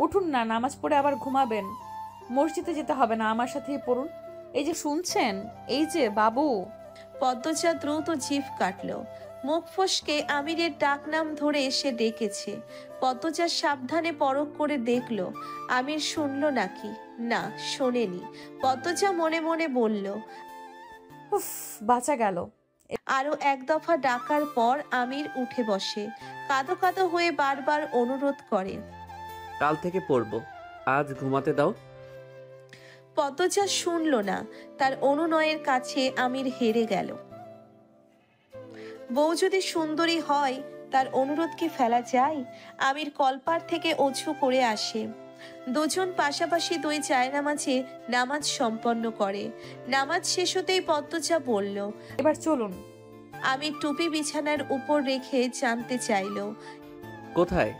উঠুন না, নামাজ পড়ে আবার ঘুমাবেন। মসজিদে যেতে হবে না, আমার সাথেই পড়ুন। এই যে শুনছেন, এই যে বাবু। পদ্মজা দ্রুত জিভ কাটল। মুখ ফসকে আমিরের ডাক নাম ধরে এসে ডেকেছে। পদ্মজা সাবধানে পরখ করে দেখল আমির শুনল নাকি। না, শোনেনি। পদ্মজা মনে মনে বলল, উফ, বাঁচা গেল। আরো এক দফা ডাকার পর আমির উঠে বসে। কাঁদো কাঁদো হয়ে বারবার অনুরোধ করে, কাল থেকে পড়বো, আজ ঘুমাতে দাও। পদ্মজা শুনল না। তার অনুনয়ের কাছে আমির হেরে গেল। বউ যদি সুন্দরী হয়, তার অনুরোধ কি ফেলা যায়? আমির কলপার থেকে অজু করে আসে। দুজন পাশাপাশি দুই জায়নামাজে নামাজ সম্পন্ন করে। নামাজ শেষ হতেই পদ্মজা বলল, এবার চলুন। আমির টুপি বিছানার উপর রেখে জানতে চাইল, কোথায়?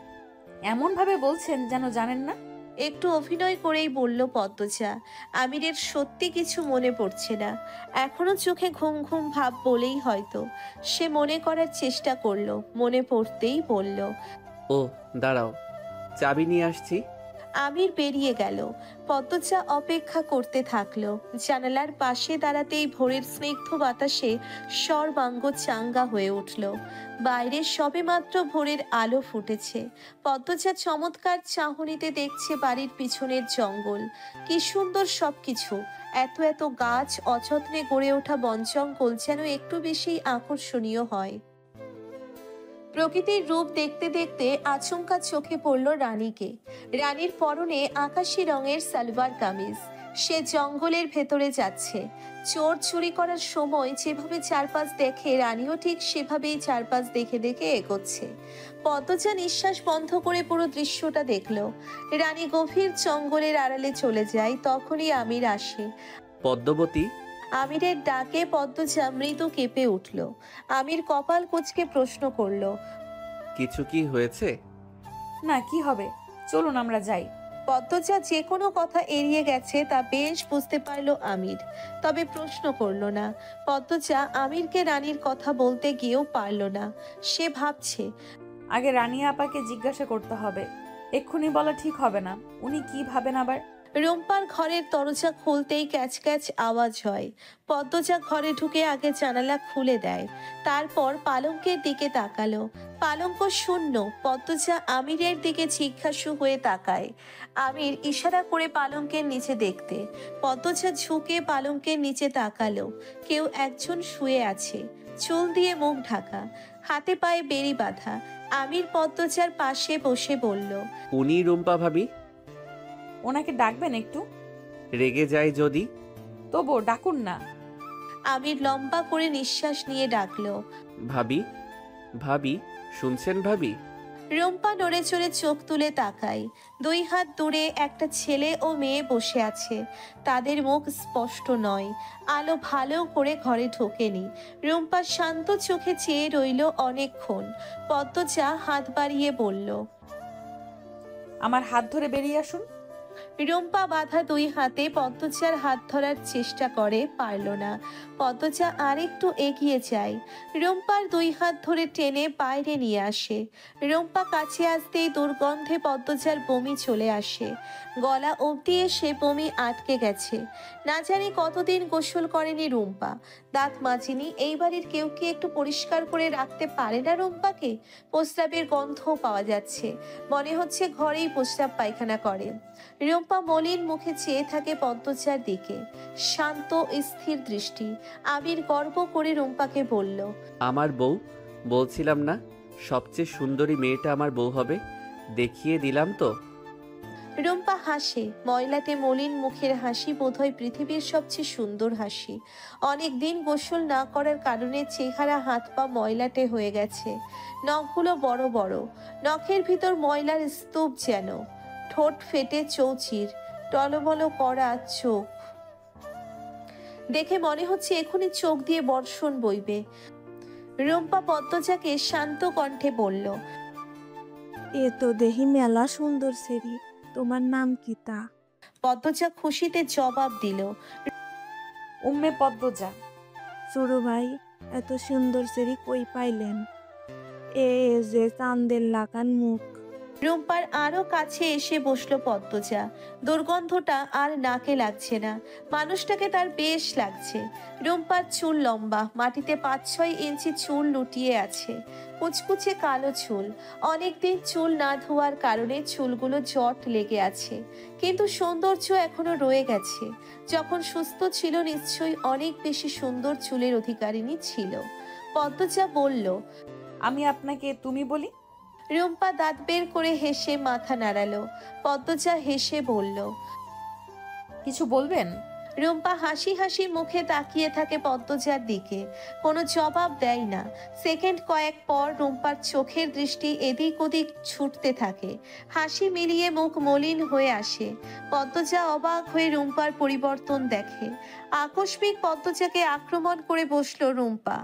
এমন ভাবে বলছেন যেন জানেন না। একটু অভিনয় করেই বলল পদ্মজা। আমিরের সত্যি কিছু মনে পড়ছে না। এখনো চোখে ঘুম ঘুম ভাব বলেই হয়তো। সে মনে করার চেষ্টা করলো, মনে পড়তেই বলল, ও দাঁড়াও, চাবি নিয়ে আসছি। আমির বেরিয়ে গেল। পদ্মজা অপেক্ষা করতে থাকলো। জানালার পাশে দাঁড়াতেই ভোরের স্নিগ্ধ বাতাসে সর্বাঙ্গ চাঙ্গা হয়ে উঠল। বাইরে সবেমাত্র ভোরের আলো ফুটেছে। পদ্মজা চমৎকার চাহনিতে দেখছে বাড়ির পিছনের জঙ্গল। কি সুন্দর সবকিছু! এত এত গাছ, অযত্নে গড়ে ওঠা বন জঙ্গল যেন একটু বেশি আকর্ষণীয় হয়। প্রকৃতির রূপ দেখতে দেখতে আচমকা চোখে পড়ল রানীকে। রানীর পরনে আকাশি রঙের সালোয়ার কামিজ। সে জঙ্গলের ভেতরে যাচ্ছে। চোর চুরি করার সময় যেভাবে চারপাশ দেখে, রানীও ঠিক সেভাবেই চারপাশ দেখে দেখে এগোচ্ছে। পদ্মজা নিঃশ্বাস বন্ধ করে পুরো দৃশ্যটা দেখলো। রানী গভীর জঙ্গলের আড়ালে চলে যায়। তখনই আমির আসে। পদ্মবতী, আমিরের ডাকে পদ্মজা মৃদু কেঁপে উঠল। আমির কপাল কুঁচকে প্রশ্ন করল, কিছু কি হয়েছে? না, কি হবে, চলুন আমরা যাই। পদ্মজা যে কোনো কথা এড়িয়ে গেছে তা বেশ বুঝতে পারলো আমির, তবে প্রশ্ন করলো না। পদ্মজা আমিরকে রানীর কথা বলতে গিয়েও পারল না। সে ভাবছে, আগে রানী আপাকে জিজ্ঞাসা করতে হবে, এক্ষুনি বলা ঠিক হবে না। উনি কি ভাবেন আবার। রুম্পার ঘরের দরজা খুলতেই ক্যাচ ক্যাচ আওয়াজ হয়। পদ্মজা ঘরে ঢুকে আগে জানালা খুলে দেয়, তারপর পালঙ্কের দিকে তাকালো। পালঙ্ক শূন্য। পদ্মজা আমিরের দিকে জিজ্ঞাসু হয়ে তাকায়। আমির ইশারা করে পালঙ্কের নিচে দেখতে। পদ্মজা ঝুঁকে পালঙ্কের নিচে তাকালো। কেউ একজন শুয়ে আছে, চুল দিয়ে মুখ ঢাকা, হাতে পায়ে বেড়ি বাঁধা। আমির পদ্মজার পাশে বসে বলল, উনি রুম্পা ভাবি? ওনাকে ডাকবেন একটু? রেগে যায় যদি? তবুও ডাকুন না। আমির লম্বা করে নিঃশ্বাস নিয়ে ডাকলো, ভাবি, ভাবি, শুনছেন ভাবি? রুম্পা নড়ে চড়ে চোখ তুলে তাকায়। 2 হাত দূরে একটা ছেলে ও মেয়ে বসে আছে। তাদের মুখ স্পষ্ট নয়, আলো ভালো করে ঘরে ঢোকেনি। রুম্পা শান্ত চোখে চেয়ে রইল অনেকক্ষণ। পদ্মজা হাত বাড়িয়ে বলল, আমার হাত ধরে বেরিয়ে আসুন। রুম্পা বাঁধা 2 হাতে পদ্মজার হাত ধরার চেষ্টা করে, পারল না। পদ্মজা আরেকটু এগিয়ে যায়। রুম্পার 2 হাত ধরে টেনে বাইরে নিয়ে আসে। রুম্পা কাছে আসতেই দুর্গন্ধে পদ্মজার বমি চলে আসে। গলা অবধি এসে বমি আটকে গেছে। না জানি কতদিন গোসল করেনি রুম্পা, দাঁত মাজেনি। এই বাড়ির কেউ কি একটু পরিষ্কার করে রাখতে পারে না রুম্পাকে? প্রস্রাবের গন্ধও পাওয়া যাচ্ছে, মনে হচ্ছে ঘরেই প্রস্রাব পায়খানা করে। রুম্পা মলিন মুখে চেয়ে থাকে পদ্মজার দিকে, শান্ত স্থির দৃষ্টি। আমির গর্ব করে রুম্পাকে বলল, আমার বউ, বলছিলাম না সবচেয়ে সুন্দরী মেয়েটা আমার বউ হবে? দেখিয়ে দিলাম তো। রুম্পা হাসে। ময়লাটে মলিন মুখের হাসি বোধহয় পৃথিবীর সবচেয়ে সুন্দর হাসি। অনেক দিন গোসল না করার কারণে চেহারা, হাত পা ময়লাটে হয়ে গেছে। নখগুলো বড় বড়, নখের ভিতর ময়লার স্তূপ যেন। ঠোঁট ফেটে চৌচির, টলমলো করা চোখ। দেখে মনে হচ্ছে এখনই চোখ দিয়ে বর্ষণ বইবে। রুম্পা পদ্মজাকে শান্ত কণ্ঠে বলল, এ তো দেহি মেলা সুন্দর সেরি, তোমার নাম কি তা? পদ্মজা খুশিতে জবাব দিল, উম্মে পদ্মজা। ছোট ভাই, এত সুন্দর সেরি কই পাইলেন? এ যে চাঁদের লাগান মুখ। রুম্পার আরো কাছে এসে বসলো পদ্মজা। দুর্গন্ধটা আর নাকে লাগছে না, মানুষটাকে তার বেশ লাগছে। রুম্পার চুল লম্বা, মাটিতে 5-6 ইঞ্চি চুল লুটিয়ে আছে। কুচকুচে কালো চুল। অনেকদিন চুল না ধোয়ার কারণে চুলগুলো জট লেগে আছে, কিন্তু সৌন্দর্য এখনো রয়ে গেছে। যখন সুস্থ ছিল নিশ্চয়ই অনেক বেশি সুন্দর চুলের অধিকারিণী ছিল। পদ্মজা বলল, আমি আপনাকে তুমি বলি? রুম্পা দাঁত বের করে হেসে মাথা নাড়ালো। পদ্মজা হেসে বলল, কিছু বলবেন? রুম্পা হাসি হাসি মুখে তাকিয়ে থাকে পদ্মজার দিকে, কোনো জবাব দেয় না। সেকেন্ড কয়েক পর রুম্পার চোখের দৃষ্টি এদিক ওদিক ছুটতে থাকে। হাসি মিলিয়ে মুখ মলিন হয়ে আসে। পদ্মজা অবাক হয়ে রুম্পার পরিবর্তন দেখে। আকস্মিক পদ্মজাকে আক্রমণ করে বসলো রুম্পা।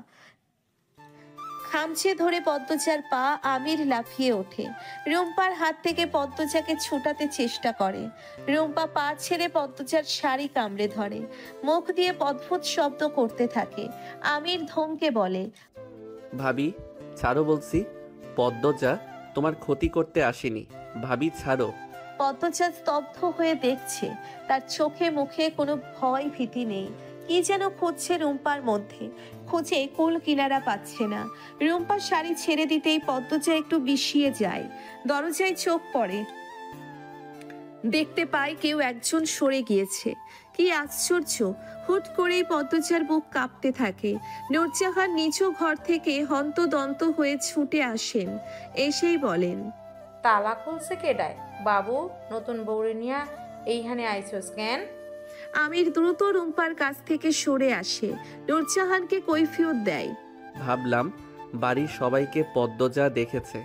খামচে ধরে পদ্মজার পা। আমির লাফিয়ে ওঠে, রুম্পার হাত থেকে পদ্মজাকে ছুটাতে চেষ্টা করে। রুম্পা পা ছেড়ে পদ্মজার শাড়ি কামড়ে ধরে, মুখ দিয়ে অদ্ভুত শব্দ করতে থাকে। আমির ধমকে বলে, ভাবি, ছাড়ো বলছি। পদ্মজা তোমার ক্ষতি করতে আসেনি। ভাবি ছাড়ো। পদ্মজা স্তব্ধ হয়ে দেখছে, তার চোখে মুখে কোনো ভয় ভীতি নেই। কি যেন খুঁজছে রুম্পার মধ্যে, খুঁজে কুল কিনারা পাচ্ছে না। রুম্পার শাড়ি ছেড়ে দিতেই পদ্মজা একটু বিষিয়ে যায়। দরজায় চোখ পড়ে, দেখতে পায় কেউ একজন সরে গিয়েছে। কি আশ্চর্য! হুট করেই পদ্মজার বুক কাঁপতে থাকে। নূরজাহান নিচু ঘর থেকে হন্তদন্ত হয়ে ছুটে আসেন, এসেই বলেন, তালা খুলছে কেডায়? বাবু, নতুন বউরে নিয়া এইখানে আইছস কেন? আমির দ্রুত রুম্পার কাছ থেকে সরে আসে, নূরজাহানকে কৈফিয়ত দেয়। ভাবলাম বাড়ির সবাইকে পদ্মজা দেখেছে,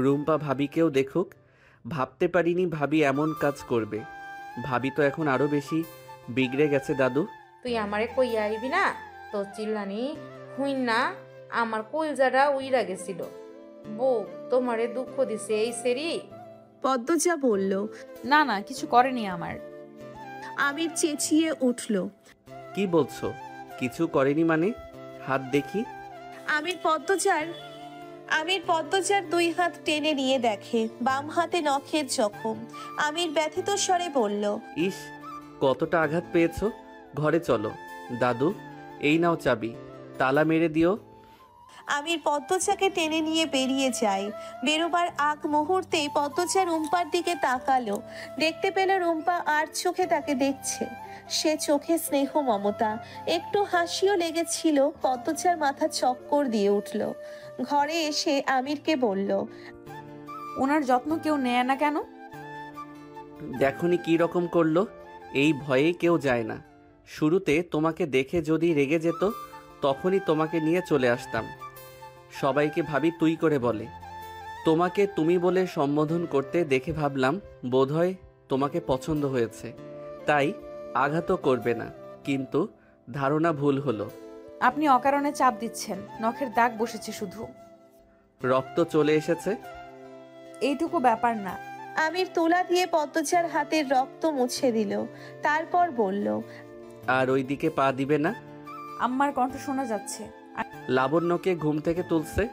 রুম্পা ভাবিকেও দেখুক। ভাবতে পারিনি ভাবি এমন কাজ করবে। ভাবি তো এখন আরো বেশি বিগড়ে গেছে দাদু। তুই আমারে কইয়া আইবি না? তোর চিল্লানি হুইন না আমার কলজাটা উইরা গেছিল। বউ তোমারে দুঃখ দিছে এই সেরি? পদ্মজা বলল। না না, কিছু করেনি আমার। আমির চেঁচিয়ে উঠল। কি বলছো? কিছু করেনি মানে? হাত দেখি। আমির পদ্মজার 2 হাত টেনে নিয়ে দেখে বাম হাতে নখের জখম। আমির ব্যথিত স্বরে বলল, ইস, কতটা আঘাত পেয়েছো। ঘরে চলো। দাদু, এই নাও চাবি, তালা মেরে দিও। আমির পদ্মজাকে টেনে নিয়ে বেরিয়ে যায়। বেরোবার আগ মুহূর্তেই পদ্মজা রুম্পার দিকে তাকালো, দেখতে পেল রুম্পা আর চোখে তাকে দেখছে। সে চোখে স্নেহ মমতা, একটু হাসিও লেগেছিল। পদ্মজার মাথা চক্কর দিয়ে উঠল। ঘরে এসে আমিরকে বলল, ওনার যত্ন কেউ নেয় না কেন? দেখনি কি রকম করলো। এই ভয়েই কেউ যায় না। শুরুতে তোমাকে দেখে যদি রেগে যেত, তখনই তোমাকে নিয়ে চলে আসতাম। সবাইকে ভাবি তুই করে বলে। তোমাকে তুমি বলে সম্বোধন করতে দেখে ভাবলাম বোধহয় তোমাকে পছন্দ হয়েছে, তাই আঘাতও করবে না। কিন্তু ধারণা ভুল হলো। আপনি অকারণে চাপ দিচ্ছেন, নখের দাগ বসেছে শুধু। রক্ত চলে এসেছে। এইটুকু ব্যাপার না। আমির তুলা দিয়ে পদ্মজার হাতের রক্ত মুছে দিল, তারপর বলল, আর ওইদিকে পা দিবে না। আম্মার কণ্ঠ শোনা যাচ্ছে। লাবণ্যকে ঘুম থেকে তুলছে।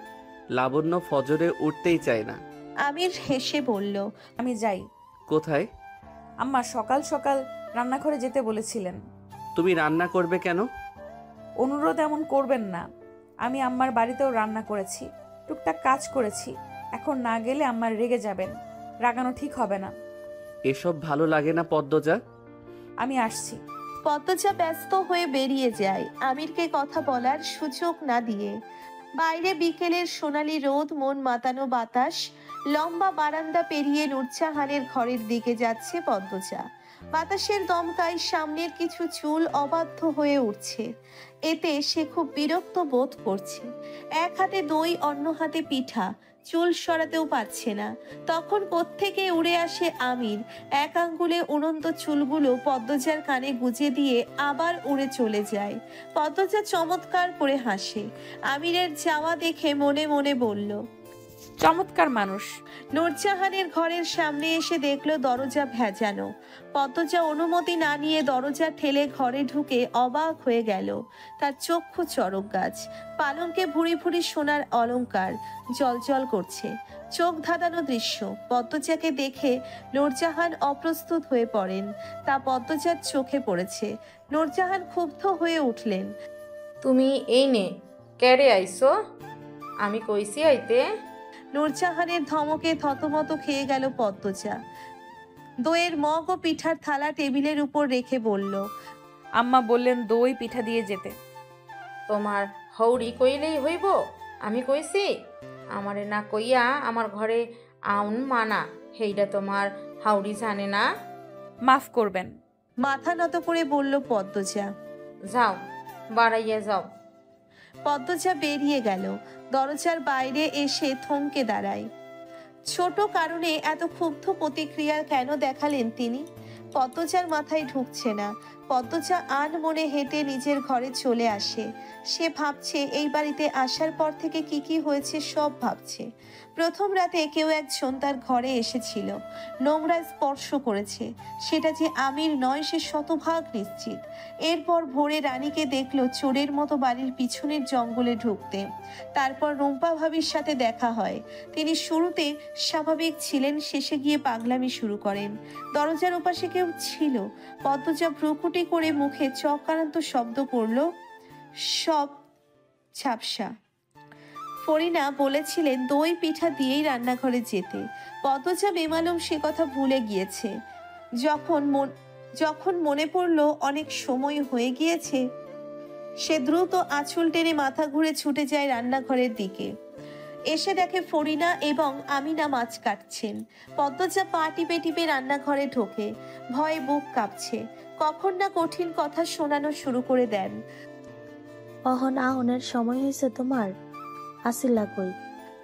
লাবণ্য ফজরে উঠতেই চায় না। আমির হেসে বলল, আমি যাই। কোথায়? আম্মা সকাল সকাল রান্নাঘরে যেতে বলেছিলেন। তুমি রান্না করবে কেন? অনুরোধ এমন করবেন না। আমি আম্মার বাড়িতেও রান্না করেছি, টুকটাক কাজ করেছি। এখন না গেলে আম্মার রেগে যাবেন, রাগানো ঠিক হবে না। এসব ভালো লাগে না পদ্মজা। আমি আসছি। পদ্মজা ব্যস্ত হয়ে বেরিয়ে যায়, আমিরকে কথা বলার সুযোগ না দিয়ে। বাইরে বিকেলের সোনালি রোদ, মন মাতানো বাতাস। লম্বা বারান্দা পেরিয়ে নূরজাহানের ঘরের দিকে যাচ্ছে পদ্মজা। বাতাসের দমকায় সামনের কিছু চুল অবাধ্য হয়ে উঠছে। এতে সে খুব বিরক্ত বোধ করছে। এক হাতে দই, অন্য হাতে পিঠা, চুল সরাতেও পারছে না। তখন কোত্থেকে উড়ে আসে আমির। এক আঙ্গুলে উড়ন্ত চুলগুলো পদ্মজার কানে গুজে দিয়ে আবার উড়ে চলে যায়। পদ্মজা চমৎকার করে হাসে। আমিরের যাওয়া দেখে মনে মনে বলল, চমৎকার মানুষ। নূরজাহানের ঘরের সামনে এসে দেখলো দরজা ভেজানো। পদ্মজা অনুমতি না নিয়ে দরজা ঠেলে ঘরে ঢুকে অবাক হয়ে গেল। তার চক্ষু চড়ক গাছ, পালঙ্কে ভুরি ভুরি সোনার অলংকার জ্বলজ্বল করছে। চোখ ধাঁধানো দৃশ্য। পদ্মজাকে দেখে নূরজাহান অপ্রস্তুত হয়ে পড়েন, তা পদ্মজার চোখে পড়েছে। নূরজাহান ক্ষুব্ধ হয়ে উঠলেন। তুমি এই নে ক্যারে আইছো? আমি কইছি আইতে। নূরজাহানের ধমকে থতমত খেয়ে গেল পদ্মজা। দইয়ের মগ ও পিঠার থালা টেবিলের উপর রেখে বলল, আম্মা বললেন দই পিঠা দিয়ে যেতে। তোমার হৌড়ি কইলেই হইব? আমি কইছি আমারে না কইয়া আমার ঘরে আউন মানা, হেইডা তোমার হাউড়ি জানে না? মাফ করবেন। মাথা নত করে বলল পদ্মজা। যাও, বাড়াইয়া যাও। পদ্মজা বেরিয়ে গেল। দরজার বাইরে এসে থমকে দাঁড়ায়। ছোট কারণে এত ক্ষুব্ধ প্রতিক্রিয়া কেন দেখালেন তিনি? পদ্মজার মাথায় ঢুকছে না। পদ্মজা আনমনে হেঁটে নিজের ঘরে চলে আসে। সে ভাবছে এই বাড়িতে আসার পর থেকে কি কি হয়েছে সব ভাবছে। প্রথম রাতে কেউ একজন তার ঘরে এসেছিল, নোংরা স্পর্শ করেছে। সেটা যে আমির নয় সে শতভাগ নিশ্চিত। এরপর ভোরে রানীকে দেখলো চোরের মতো বাড়ির পিছনের জঙ্গলে ঢুকতে। তারপর রুম্পা ভাবির সাথে দেখা হয়। তিনি শুরুতে স্বাভাবিক ছিলেন, শেষে গিয়ে পাগলামি শুরু করেন। দরজার ওপাশে কেউ ছিল। পদ্মজা ভ্রুকুটি করে মুখে চক্রান্ত শব্দ করল, সব ঝাপসা। ফরিনা বলেছিলেন দই পিঠা দিয়েই রান্নাঘরে যেতে। পদ্মজা বেমালুম সে কথা ভুলে গিয়েছে। যখন মনে পড়ল অনেক সময় হয়ে গিয়েছে, সে দ্রুত আঁচল টেনে মাথা ঘুরে ছুটে যায় রান্নাঘরের দিকে। এসে দেখে ফরিনা এবং আমিনা মাছ কাটছেন। পদ্মজা পা টিপে টিপে রান্নাঘরে ঢোকে। ভয়ে বুক কাঁপছে। কখন না কঠিন কথা শোনানো শুরু করে দেন। অহন আহনের সময় হয়েছে তোমার? আসিলা কই?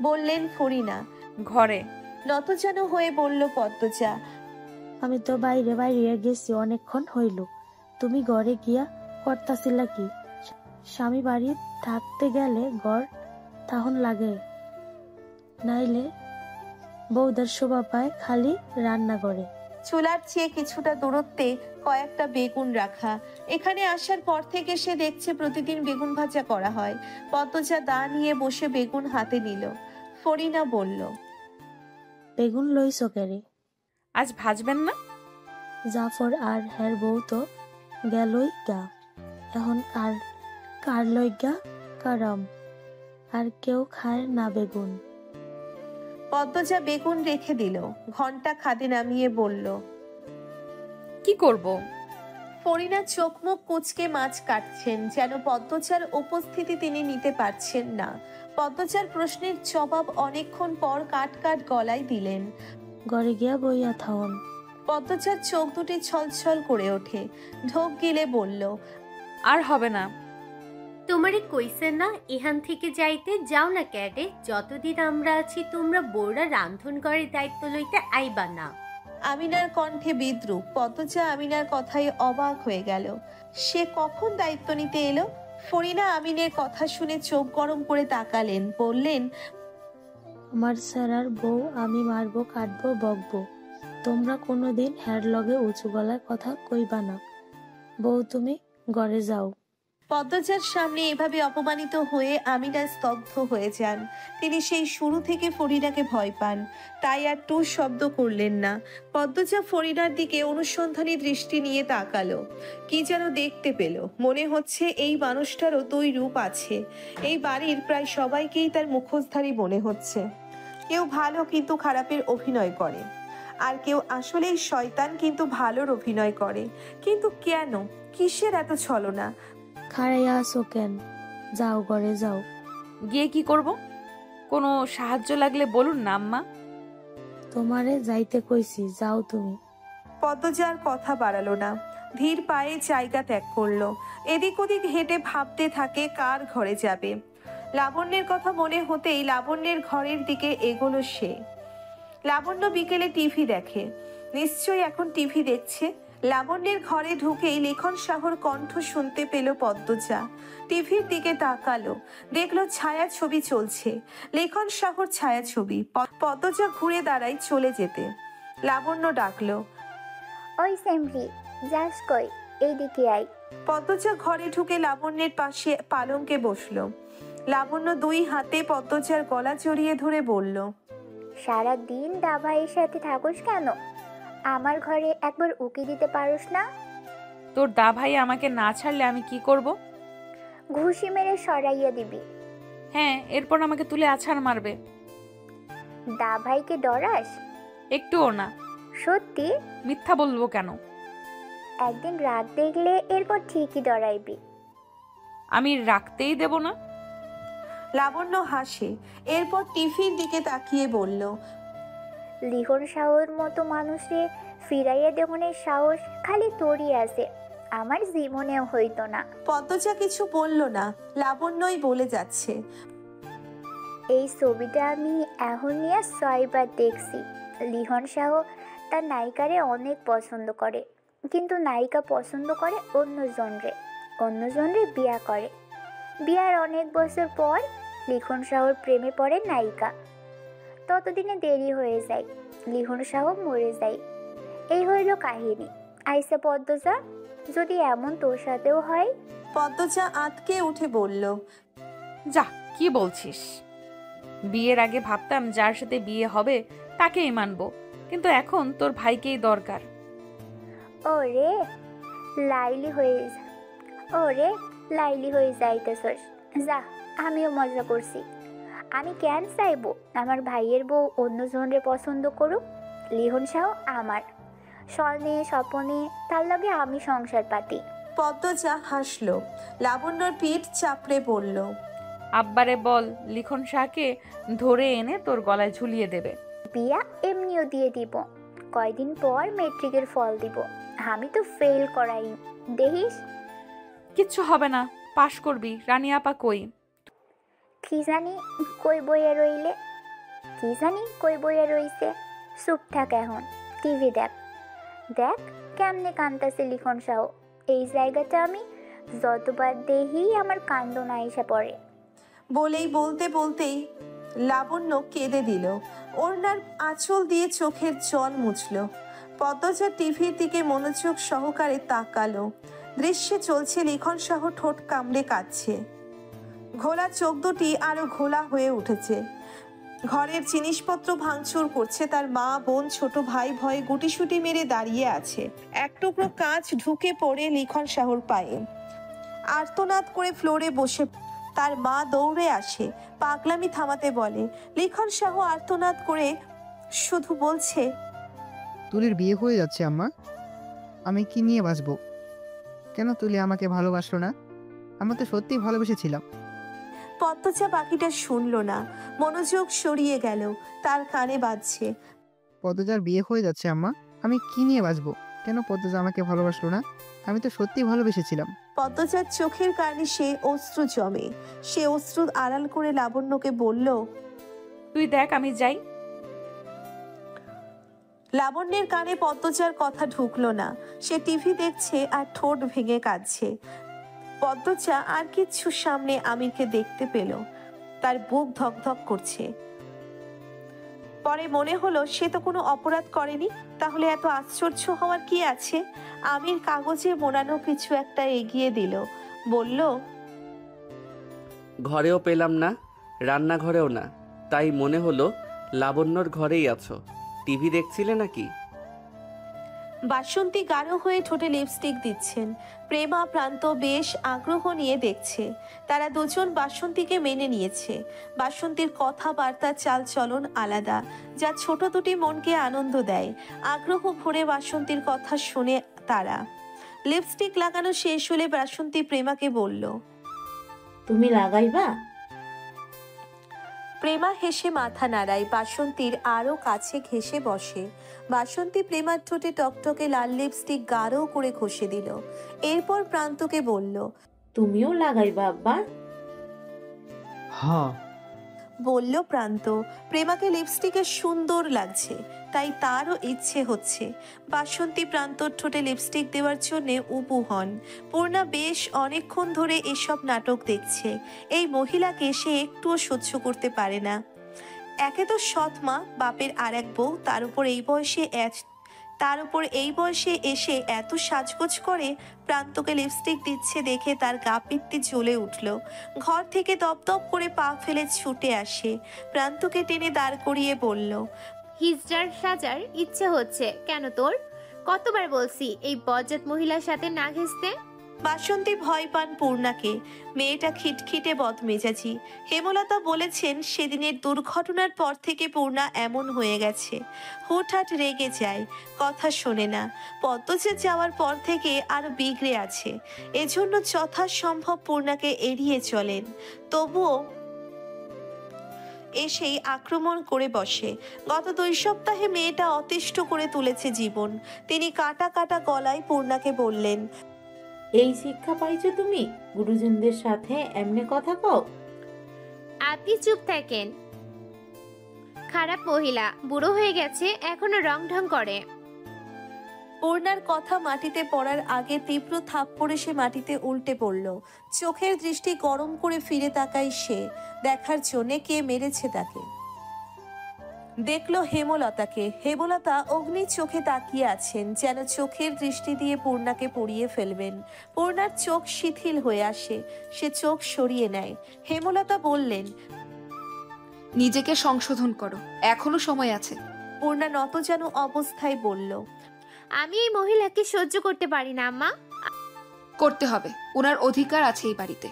বললেন ফরিনা। ঘরে। নতজান হয়ে বলল পদ্মজা। আমি তো বাইরে বাইরে গেছি অনেকক্ষণ হইল, তুমি ঘরে গিয়া করতাছিলা কি? স্বামী বাড়ি থাকতে গেলে ঘর তখন লাগে, নাইলে বউদের শোভা পায় খালি রান্না করে। চুলার চেয়ে কিছুটা দূরত্বে কয়েকটা বেগুন রাখা। এখানে আসার পর থেকে সে দেখছে প্রতিদিন বেগুন ভাজা করা হয়। পদ্মজা দা নিয়ে বসে বেগুন হাতে নিল। ফরিনা বলল, বেগুন লইছ কেরে? আজ ভাজবেন না? জাফর আর হের বউ তো গেলই গা, এখন কার কার লইগা কারাম, আর কেউ খায় না বেগুন। পদ্মজা বেগুন রেখে দিল। ঘন্টা খাদে নামিয়ে বলল, কি করব? ফরিনা চোখ মুখ কুচকে মাছ কাটছেন, যেন পদ্মজার উপস্থিতি তিনি নিতে পারছেন না। পদ্মজার প্রশ্নের জবাব অনেকক্ষণ পর কাট কাট গলায় দিলেন। ঘরে গিয়া বইয়া থাউন। পদ্মজার চোখ দুটি ছলছল করে ওঠে। ঢোক গিলে বলল, আর হবে না। তোমারে কইছেন না এখান থেকে যাইতে? যাও না ক্যাডে, যতদিন আমরা আছি তোমরা বউরা রান্ধন ঘরের দায়িত্ব লইতে আইবা না। আমিনার কণ্ঠে বিদ্রুপ। পদ্মজা আমিনার কথায় অবাক হয়ে গেল। সে কখন দায়িত্ব নিতে এলো? ফরিনা আমিনের কথা শুনে চোখ গরম করে তাকালেন, বললেন, আমার স্যারার বউ আমি মারবো, কাটবো, বকবো। তোমরা কোনোদিন হের লগে উঁচু গলায় কথা কইবা না। বউ তুমি ঘরে যাও। পদ্মজার সামনে এভাবে অপমানিত হয়ে আমিনা স্তব্ধ হয়ে যান। তিনি সেই শুরু থেকে ফরিনাকে ভয় পান, তাই আর টু শব্দ করলেন না। পদ্মজা ফরিনার দিকে অনুসন্ধানী দৃষ্টি নিয়ে তাকালো। কি যেন দেখতে পেল। মনে হচ্ছে এই মানুষটারও দুই রূপ আছে। এই বাড়ির প্রায় সবাইকেই তার মুখোশধারী মনে হচ্ছে। কেউ ভালো কিন্তু খারাপের অভিনয় করে, আর কেউ আসলেই শয়তান কিন্তু ভালোর অভিনয় করে। কিন্তু কেন? কিসের এত ছলনা? খাড়াইয়া আসো কেন? যাও ঘরে যাও। গিয়ে কি করব? কোনো সাহায্য লাগলে বলুন না আম্মা। তোমারে যাইতে কইছি, যাও তুমি। পদ্মজার কথা বাড়ালো না। ধীর পায়ে জায়গা ত্যাগ করলো। এদিক ওদিক হেঁটে ভাবতে থাকে কার ঘরে যাবে। লাবণ্যের কথা মনে হতেই লাবণ্যের ঘরের দিকে এগোলো সে। লাবণ্য বিকেলে টিভি দেখে। নিশ্চয়ই এখন টিভি দেখছে। লাবণ্যের ঘরে ঢুকেই লেখন সাহর কণ্ঠ শুনতে পেল পদ্মজা। টিভির দিকে তাকালো, দেখলো ছায়া ছবি চলছে। লেখন সাহর ছায়া ছবি। পদ্মজা ঘুরে দাঁড়ায় চলে যেতে। লাবণ্য ডাকলো, ওই সেমরি, যাস কই? এইদিকে আই। পদ্মজা ঘরে ঢুকে লাবণ্যের পাশে পালঙ্কে বসলো। লাবণ্য দুই হাতে পদ্মজার গলা জড়িয়ে ধরে বলল, সারা দিন দাভাইয়ের সাথে থাকোস কেন? আমার ঘরে একবার উকি দিতে পারোস না? তোর দা ভাই আমাকে না ছাড়লে আমি কি করব? ঘুষি মেরে সরাইয়া দিবি। হ্যাঁ, এরপর আমাকে তুলে আছাড় মারবে। দাভাইকে ডরাস? একটুও না। সত্যি? মিথ্যা বলবো কেন? একদিন রাগ দেখলে এরপর ঠিকই ডরাইবি। আমি রাখতেই দেব না। লাবণ্য হাসে। এরপর টিভির দিকে তাকিয়ে বলল, লিখন সাহর মতো মানুষে ফিরাইয়া দেহনের সাহস খালি তোরই আছে, আমার জীবনেও হইতো না। পদ্মজা কিছু বলল না। লাবণ্যই বলে যাচ্ছে, এই ছবিটা আমি এখন নিয়ে 6 বার দেখছি। লিখন সাহ তার নায়িকারে অনেক পছন্দ করে। কিন্তু নায়িকা পছন্দ করে অন্যজনরে বিয়া করে। বিয়ার অনেক বছর পর লিখন শাহর প্রেমে পড়ে নায়িকা। ততদিনে দেরি হয়ে যায়, লিখন শাহ মরে যায়। এই হইল কাহিনী। আইসা পদ্মজা, যদি এমন তোর সাথেও হয়। পদ্মজা আঁতকে উঠে বলল, যা, কি বলছিস? বিয়ের আগে ভাবতাম যার সাথে বিয়ে হবে তাকেই মানবো, কিন্তু এখন তোর ভাইকেই দরকার। ওরে লাইলি হয়ে যাইতেছস। যা, আমিও মজা করছি। আমি কেন চাইবো আমার ভাইয়ের বউ অন্যজনরে পছন্দ করুক? লিখন শাহ আমার স্বর্ণে স্বপনে, তার লগে আমি সংসার পাতি। পদ্মজা হাসল। লাবণ্যর পিঠ চাপড়ে বলল, আব্বারে বল লিখন শাহকে ধরে এনে তোর গলায় ঝুলিয়ে দেবে। বিয়া এমনিও দিয়ে দিব, কয়দিন পর মেট্রিকের ফল দিব। আমি তো ফেল করাই, দেখিস। কিচ্ছু হবে না, পাশ করবি। রানী আপা কই? কি জানি কই বইয়া রইছে। চুপ থাক এখন, টিভি দেখ। কেমনে কান্দাছে লিখন শাহ। এই জায়গাটা আমি যতবার দেখি আমার কান্দন আইসা পড়ে। বলতেই লাবণ্য কেঁদে দিল। ওড়নার আঁচল দিয়ে চোখের জল মুছল। পদ্মজা টিভির দিকে মনোযোগ সহকারে তাকালো। দৃশ্যে চলছে লিখন শাহ ঠোঁট কামড়ে কাঁদছে। ঘোলা চোখ দুটি আরো ঘোলা হয়ে উঠেছে। ঘরের জিনিসপত্র ভাঙচুর করছে তার মা, বোন, ছোট ভাই ভয়ে গুটিসুটি মেরে দাঁড়িয়ে আছে। এক টুকরো কাঁচ ঢুকে পড়ে লিখন শাহর পায়ে। আর্তনাদ করে ফ্লোরে বসে তার মা দৌড়ে আসে, পাগলামি থামাতে বলে। লিখন শাহ আর্তনাদ করে শুধু বলছে, তুলির বিয়ে হয়ে যাচ্ছে আম্মা, আমি কি নিয়ে বাঁচবো? কেন তুলি আমাকে ভালোবাসলো না? আমি তো সত্যিই ভালোবেসেছিলাম। পদ্মজা বাকিটা শুনল না, মনোযোগ সরিয়ে গেল। তার কানে বাজছে, পদ্মজার বিয়ে হয়ে যাচ্ছে আম্মা, আমি কি নিয়ে বাঁচবো? কেন পদ্মজা আমাকে ভালোবাসলো না? আমি তো সত্যিই ভালোবেসেছিলাম। পদ্মজার চোখের কানে সে অশ্রু জমে। সে অশ্রু আড়াল করে লাবণ্যকে বলল, তুই দেখ, আমি যাই। লাবণ্যের কানে পদ্মজার কথা ঢুকলো না। সে টিভি দেখছে আর ঠোঁট ভেঙে কাঁদছে। পদ্মজা আর কিচ্ছু সামনে আমিরকে দেখতে পেল। তার বুক ধকধক করছে। পরে মনে হলো সে তো কোনো অপরাধ করেনি, তাহলে এত আশ্চর্য হওয়ার কি আছে? আমির কাগজে মোড়ানো কিছু একটা এগিয়ে দিল, বলল, ঘরেও পেলাম না, রান্নাঘরেও না, তাই মনে হলো লাবণ্যর ঘরেই আছো। টিভি দেখছিলে নাকি? বাসন্তী গাঢ় হয়ে ঠোঁটে লিপস্টিক দিচ্ছেন। প্রেমা প্রান্ত বেশ আগ্রহ নিয়ে দেখছে। তারা দুজন বাসন্তীকে মেনে নিয়েছে। বাসন্তীর কথাবার্তা চালচলন আলাদা, যা ছোট দুটি মনকে আনন্দ দেয়। আগ্রহ ভরে বাসন্তীর কথা শুনে তারা। লিপস্টিক লাগানো শেষ হলে বাসন্তী প্রেমাকে বলল, তুমি লাগাইবা? প্রেমা হেসে মাথা নাড়ায়। বাসন্তীর আরো কাছে ঘেঁষে বসে। বাসন্তী প্রেমার ঠোঁটে টকটকে লাল লিপস্টিক গাঢ় করে ঘষে দিল। এরপর প্রান্তকে বলল, তুমিও লাগাইবা আব্বা? হ্যাঁ, বলল প্রান্ত। প্রেমাকে লিপস্টিকে সুন্দর লাগছে, তাই তারও ইচ্ছে হচ্ছে। বাসন্তী প্রান্তর ঠোঁটে লিপস্টিক দেওয়ার জন্য উবু হন। পূর্ণা বেশ অনেকক্ষণ ধরে এসব নাটক দেখছে। এই মহিলাকে সে একটুও সহ্য করতে পারে না। একে তো সৎ মা, বাপের আর এক বউ, তার উপর এই বয়সে এসে এত সাজগোজ করে। প্রান্তকে লিপস্টিক দিচ্ছে দেখে তার গা পিত্তি জ্বলে উঠল। ঘর থেকে দপদপ করে পা ফেলে ছুটে আসে। প্রান্তকে টেনে দাঁড় করিয়ে বলল, হিজড়ার সাজার ইচ্ছে হচ্ছে কেন তোর? কতবার বলছি এই বজ্জাত মহিলার সাথে না ঘেঁষতে। বাসন্তী ভয় পান পূর্ণাকে। মেয়েটা খিটখিটে বদমেজাজি। হেমলতা বলেছেন সেদিনের দুর্ঘটনার পর থেকে পূর্ণা এমন হয়ে গেছে। হুটহাট রেগে যায়, কথা শোনে না। পদ্মজা যাওয়ার পর থেকে আরো বিগড়ে আছে। এজন্য যথাসম্ভব পূর্ণাকে এড়িয়ে চলেন। তবুও এসেই আক্রমণ করে বসে। গত 2 সপ্তাহে মেয়েটা অতিষ্ঠ করে তুলেছে জীবন। তিনি কাটা কাটা গলায় পূর্ণাকে বললেন, এই শিক্ষা পাইছো তুমি? গুরুজনদের সাথে এমনি কথা কও? আপনি চুপ থাকেন। খারাপ মহিলা, বুড়ো হয়ে গেছে, এখনো রং ঢং করে। পূর্ণার কথা মাটিতে পড়ার আগে তীব্র থাপ্পড়ে সে মাটিতে উল্টে পড়ল। চোখের দৃষ্টি গরম করে ফিরে তাকায় সে, দেখার জন্যে কে মেরেছে তাকে। দেখল হেমলতাকে। হেমলতা অগ্নি চোখে তাকিয়ে আছেন, যেন চোখের দৃষ্টি দিয়ে পূর্ণাকে পুড়িয়ে ফেলবেন। পূর্ণার চোখ শিথিল হয়ে আসে, সে চোখ সরিয়ে নেয়। হেমলতা বললেন, নিজেকে সংশোধন করো, এখনো সময় আছে। পূর্ণা নতজানু অবস্থায় বলল, আমি এই মহিলাকে সহ্য করতে পারি না আম্মা। করতে হবে, ওনার অধিকার আছে এই বাড়িতে।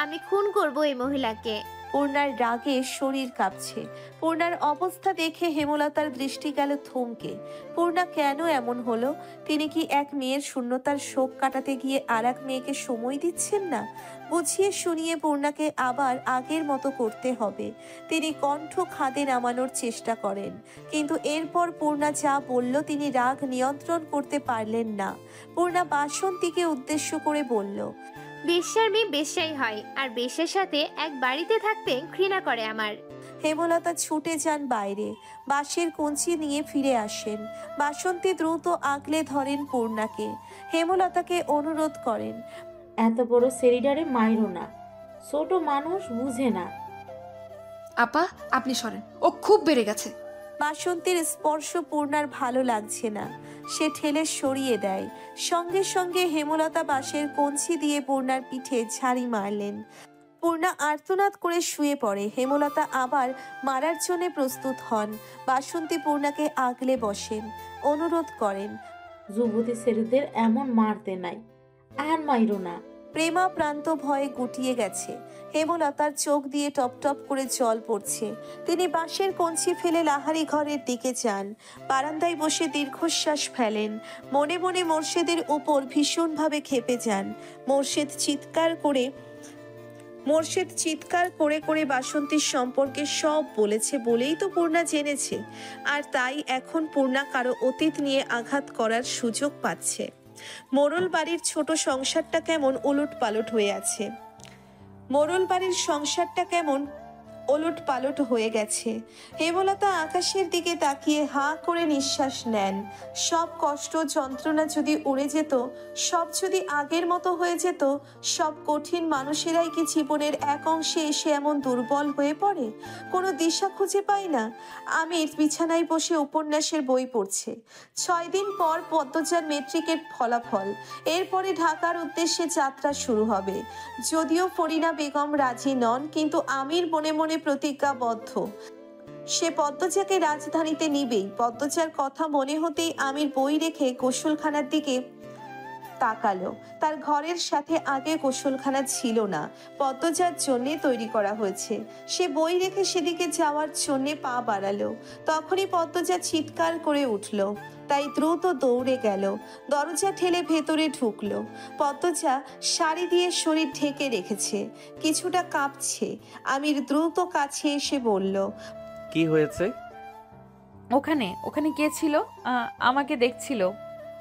আমি খুন করব এই মহিলাকে। পূর্ণার রাগে শরীর কাঁপছে। পূর্ণার অবস্থা দেখে হেমলতার দৃষ্টি গেল থমকে। পূর্ণা কেন এমন হলো? তিনি কি এক মেয়ের শূন্যতার শোক কাটাতে গিয়ে আর এক মেয়েকে সময় দিচ্ছেন না? বুঝিয়ে শুনিয়ে পূর্ণাকে আবার আগের মতো করতে হবে। তিনি কণ্ঠ খাদে নামানোর চেষ্টা করেন, কিন্তু এরপর পূর্ণা যা বলল তিনি রাগ নিয়ন্ত্রণ করতে পারলেন না। পূর্ণা বাসন্তীকে উদ্দেশ্য করে বলল, বেশ্যার মেয়ে বেশ্যাই হয়, আর বেশ্যার সাথে এক বাড়িতে থাকতে ঘৃণা করে আমার। হেমলতা ছুটে যান বাইরে, বাঁশের কঞ্চি নিয়ে ফিরে আসেন। বাসন্তী দ্রুত আগলে ধরেন পূর্ণাকে। হেমলতাকে অনুরোধ করেন, এত বড় সেরিডারে মাইরো না, ছোট মানুষ বুঝে না। আপা আপনি সরেন, ও খুব বেড়ে গেছে। বাসন্তীর স্পর্শ পূর্ণার ভালো লাগছে না, সে ঠেলে সরিয়ে দেয়। সঙ্গে সঙ্গে হেমলতা বাঁশের কঞ্চি দিয়ে পূর্ণার পিঠে ঝাড়ি মারলেন। পূর্ণা আর্তনাদ করে শুয়ে পড়ে। হেমলতা আবার মারার জন্য প্রস্তুত হন। বাসন্তী পূর্ণাকে আগলে বসেন, অনুরোধ করেন, যুবতী ছেলেদের এমন মারতে নাই, আর মাইরো না। প্রেমা প্রান্ত ভয়ে গুটিয়ে গেছে। হেমলতার চোখ দিয়ে টপ টপ করে জল পড়ছে। তিনি বাঁশের কঞ্চি ফেলে লাহারি ঘরের দিকে যান। বারান্দায় বসে দীর্ঘশ্বাস ফেলেন। মনে মনে মোর্শেদের উপর ভীষণভাবে ক্ষেপে যান। মোর্শেদ চিৎকার করে করে বাসন্তীর সম্পর্কে সব বলেছে বলেই তো পূর্ণা জেনেছে। আর তাই এখন পূর্ণা কারো অতীত নিয়ে আঘাত করার সুযোগ পাচ্ছে। মোড়ল বাড়ির ছোট সংসারটা কেমন ওলট পালট হয়ে আছে। মোড়ল বাড়ির সংসারটা কেমন ওলট পালট হয়ে গেছে। হেমলতা আকাশের দিকে তাকিয়ে হাঁ করে নিঃশ্বাস নেন। সব কষ্ট যন্ত্রণা যদি উড়ে যেত, সব যদি আগের মতো হয়ে যেত, সব কঠিন মানুষেরাই কি জীবনের এক অংশে এসে এমন দুর্বল হয়ে পড়ে, কোনো দিশা খুঁজে পায় না? আমির বিছানায় বসে উপন্যাসের বই পড়ছে। 6 দিন পর পদ্মজার মেট্রিকের ফলাফল, এরপরে ঢাকার উদ্দেশ্যে যাত্রা শুরু হবে। যদিও ফরিনা বেগম রাজি নন, কিন্তু আমির মনে মনে প্রতিজ্ঞাবদ্ধ, সে পদ্মজাকে রাজধানীতে নিবেই। পদ্মজার কথা মনে হতেই আমির বই রেখে গোসলখানার দিকে তাকালো। তার ঘরের সাথে আগে গোসলখানা ছিল না, পদ্মজার জন্য তৈরি করা হয়েছে। সে বই রেখে সেদিকে যাওয়ার জন্য পা বাড়ালো। তখনই পদ্মজা চিৎকার করে উঠল, তাই দ্রুত দৌড়ে গেল। দরজা ঠেলে ভেতরে ঢুকলো। পদ্মজা শাড়ি দিয়ে শরীর ঢেকে রেখেছে, কিছুটা কাঁপছে। আমির দ্রুত কাছে এসে বলল, কি হয়েছে? ওখানে ওখানে কে ছিল? আমাকে দেখছিল।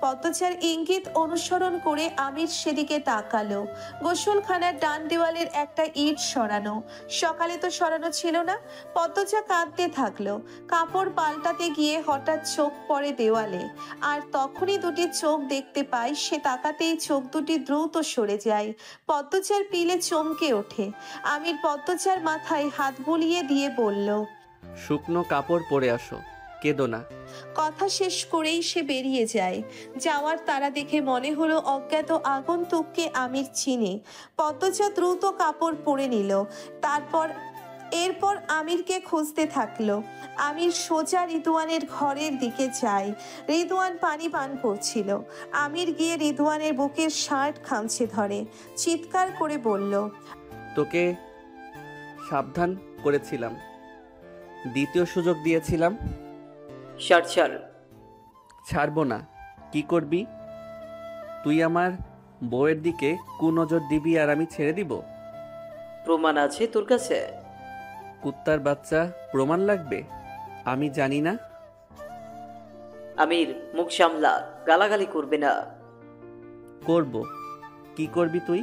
পদ্মজার ইঙ্গিত অনুসরণ করে আমির সেদিকে তাকালো। গোসলখানার ডান দেওয়ালের একটা ইট সরানো, সকালে তো সরানো ছিল না। পদ্মজা কাঁদতে থাকলো। কাপড় পাল্টাতে গিয়ে হঠাৎ চোখ পড়ে দেওয়ালে, আর তখনই দুটি চোখ দেখতে পায়। সে তাকাতেই চোখ দুটি দ্রুত সরে যায়। পদ্মজার পিলে চমকে ওঠে। আমির পদ্মজার মাথায় হাত বুলিয়ে দিয়ে বলল, শুকনো কাপড় পরে আসো, কেঁদো না। কথা শেষ করেই সে বেরিয়ে যায়। যাওয়ার তারা দেখে মনে হলো অজ্ঞাত আগন্তুককে আমির চিনে। পদ্মজা দ্রুত কাপড় পরে নিল। এরপর আমিরকে খুঁজতে থাকলো। আমির সোজা রিদওয়ানের ঘরের দিকে যায়। রিদওয়ান পানি পান করছিল। আমির গিয়ে রিদওয়ানের বুকের শার্ট খামচে ধরে, চিৎকার করে বলল, তোকে সাবধান করেছিলাম, দ্বিতীয় সুযোগ দিয়েছিলাম। ছাড়বো না। কি করবি তুই? আমার বউয়ের দিকে কুনজর দিবি আর আমি ছেড়ে দিব? প্রমাণ আছে তোর কাছে? কুত্তার বাচ্চা, প্রমাণ লাগবে? আমি জানি না। আমির, মুখ সামলা, গালাগালি করবে না। করব। কি করবি তুই?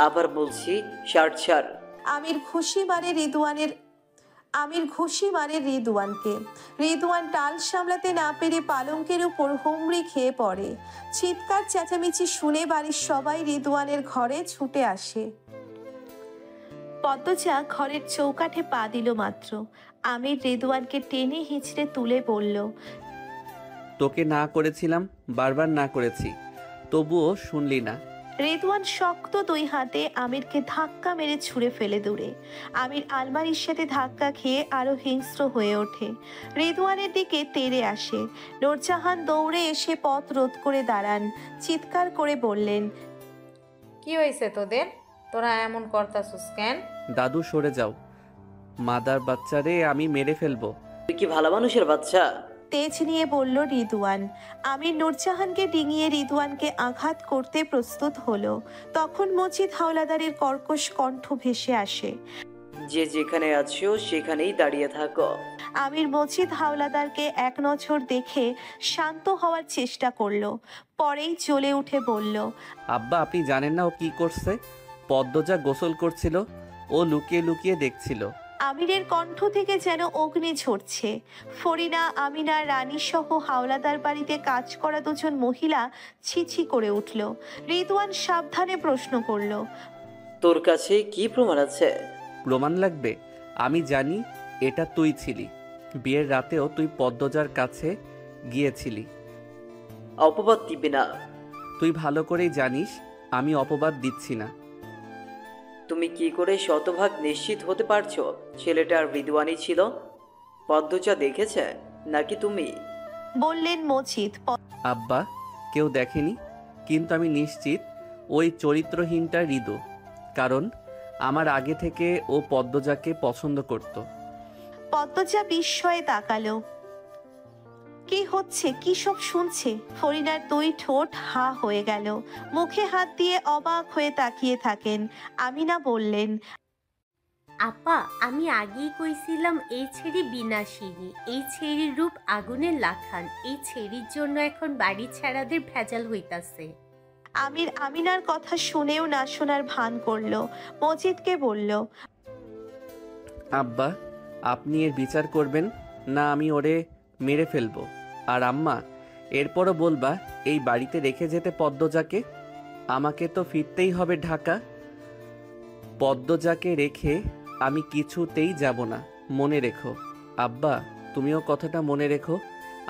আবার বলছি, শার্ট ছাড়। আমির খুশি মারে রিদওয়ানের আমির ঘুষি মারে রিদওয়ানকে। রিদওয়ান টাল সামলাতে না পেরে পালঙ্কের উপর হুমড়ি খেয়ে পড়ে। চিৎকার চেঁচামেচি শুনে বাড়ির সবাই রিদওয়ানের ঘরে ছুটে আসে। পদ্মজা ঘরের চৌকাঠে পা দিল মাত্র আমির রিদওয়ানকে টেনে হিঁচড়ে তুলে বলল, তোকে না করেছিলাম, বারবার না করেছি, তবুও শুনলি না। রিদওয়ান শক্ত দুই হাতে আমিরকে ধাক্কা মেরে ছুঁড়ে ফেলে দূরে। আমির আলমারির সাথে ধাক্কা খেয়ে আরো হিংস্র হয়ে ওঠে। রিদওয়ানের দিকে তেড়ে আসে। নূরজাহান দৌড়ে এসে পথ রোধ করে দাঁড়ান। চিৎকার করে বললেন, কি হয়েছে তোদের? তোরা এমন করতাছিস কেন? দাদু সরে যাও, মাদার বাচ্চারে আমি মেরে ফেলবো। তুই কি ভালো মানুষের বাচ্চা? তেজ নিয়ে বলল রিদওয়ান। আমির নূরজাহানকে ডিঙিয়ে রিদওয়ানকে আঘাত করতে প্রস্তুত হলো। তখন মজিদ হাওলাদারের কর্কশ কণ্ঠ ভেসে আসে, যে যেখানে আছো সেখানেই দাঁড়িয়ে থাকো। আমির মজিদ হাওলাদারকে এক নজর দেখে শান্ত হওয়ার চেষ্টা করলো, পরেই জ্বলে উঠে বলল, আব্বা আপনি জানেন না ও কি করছে? পদ্মজা গোসল করছিল, ও লুকিয়ে লুকিয়ে দেখছিল। আমিরের কণ্ঠ থেকে যেন অগ্নি ঝরছে। ফরিনা, আমিনা, রানী সহ হাওলাদার বাড়িতে কাজ করা দুজন মহিলা ছিছি করে উঠল। রিদওয়ান সাবধানে প্রশ্ন করল, তোর কাছে কি প্রমাণ আছে? প্রমাণ লাগবে? আমি জানি এটা তুই ছিলি। বিয়ের রাতেও তুই পদ্মজার কাছে গিয়েছিলি। অপবাদ দিবি না। তুই ভালো করেই জানিস আমি অপবাদ দিচ্ছি না। তুমি কি করে শতভাগ নিশ্চিত হতে পারছো ছেলেটার রিদওয়ানি ছিল? পদ্মজা দেখেছে নাকি তুমি? বললেন মজিদ। আব্বা কেউ দেখেনি, কিন্তু আমি নিশ্চিত ওই চরিত্রহীনটা হৃদু, কারণ আমার আগে থেকে ও পদ্মজাকে পছন্দ করত। পদ্মজা বিস্ময়ে তাকালো। কি হচ্ছে, কি সব শুনছে? ফরিনার দুই ঠোঁট হা হয়ে গেল, মুখে হাত দিয়ে অবাক হয়ে তাকিয়ে থাকেন। আমিনা বললেন, আপা, আমি আগেই কইছিলাম এই ছেড়ি বিনাশিনী, এই ছেড়ির রূপ আগুনের লাখান, এই ছেড়ির জন্য এখন বাড়ি ছাড়াদের ভেজাল হইতাছে। আমির আমিনার কথা শুনেও না শোনার ভান করলো। মজিদকে বলল, আব্বা আপনি এর বিচার করবেন না আমি ওরে মেরে ফেলবো। আর আম্মা এরপরও বলবা এই বাড়িতে রেখে যেতে পদ্মজাকে। আমাকে তো ফিরতেই হবে ঢাকা। পদ্মজাকে রেখে আমি কিছুতেই যাব না, মনে রেখো। আব্বা তুমিও কথাটা মনে রেখো,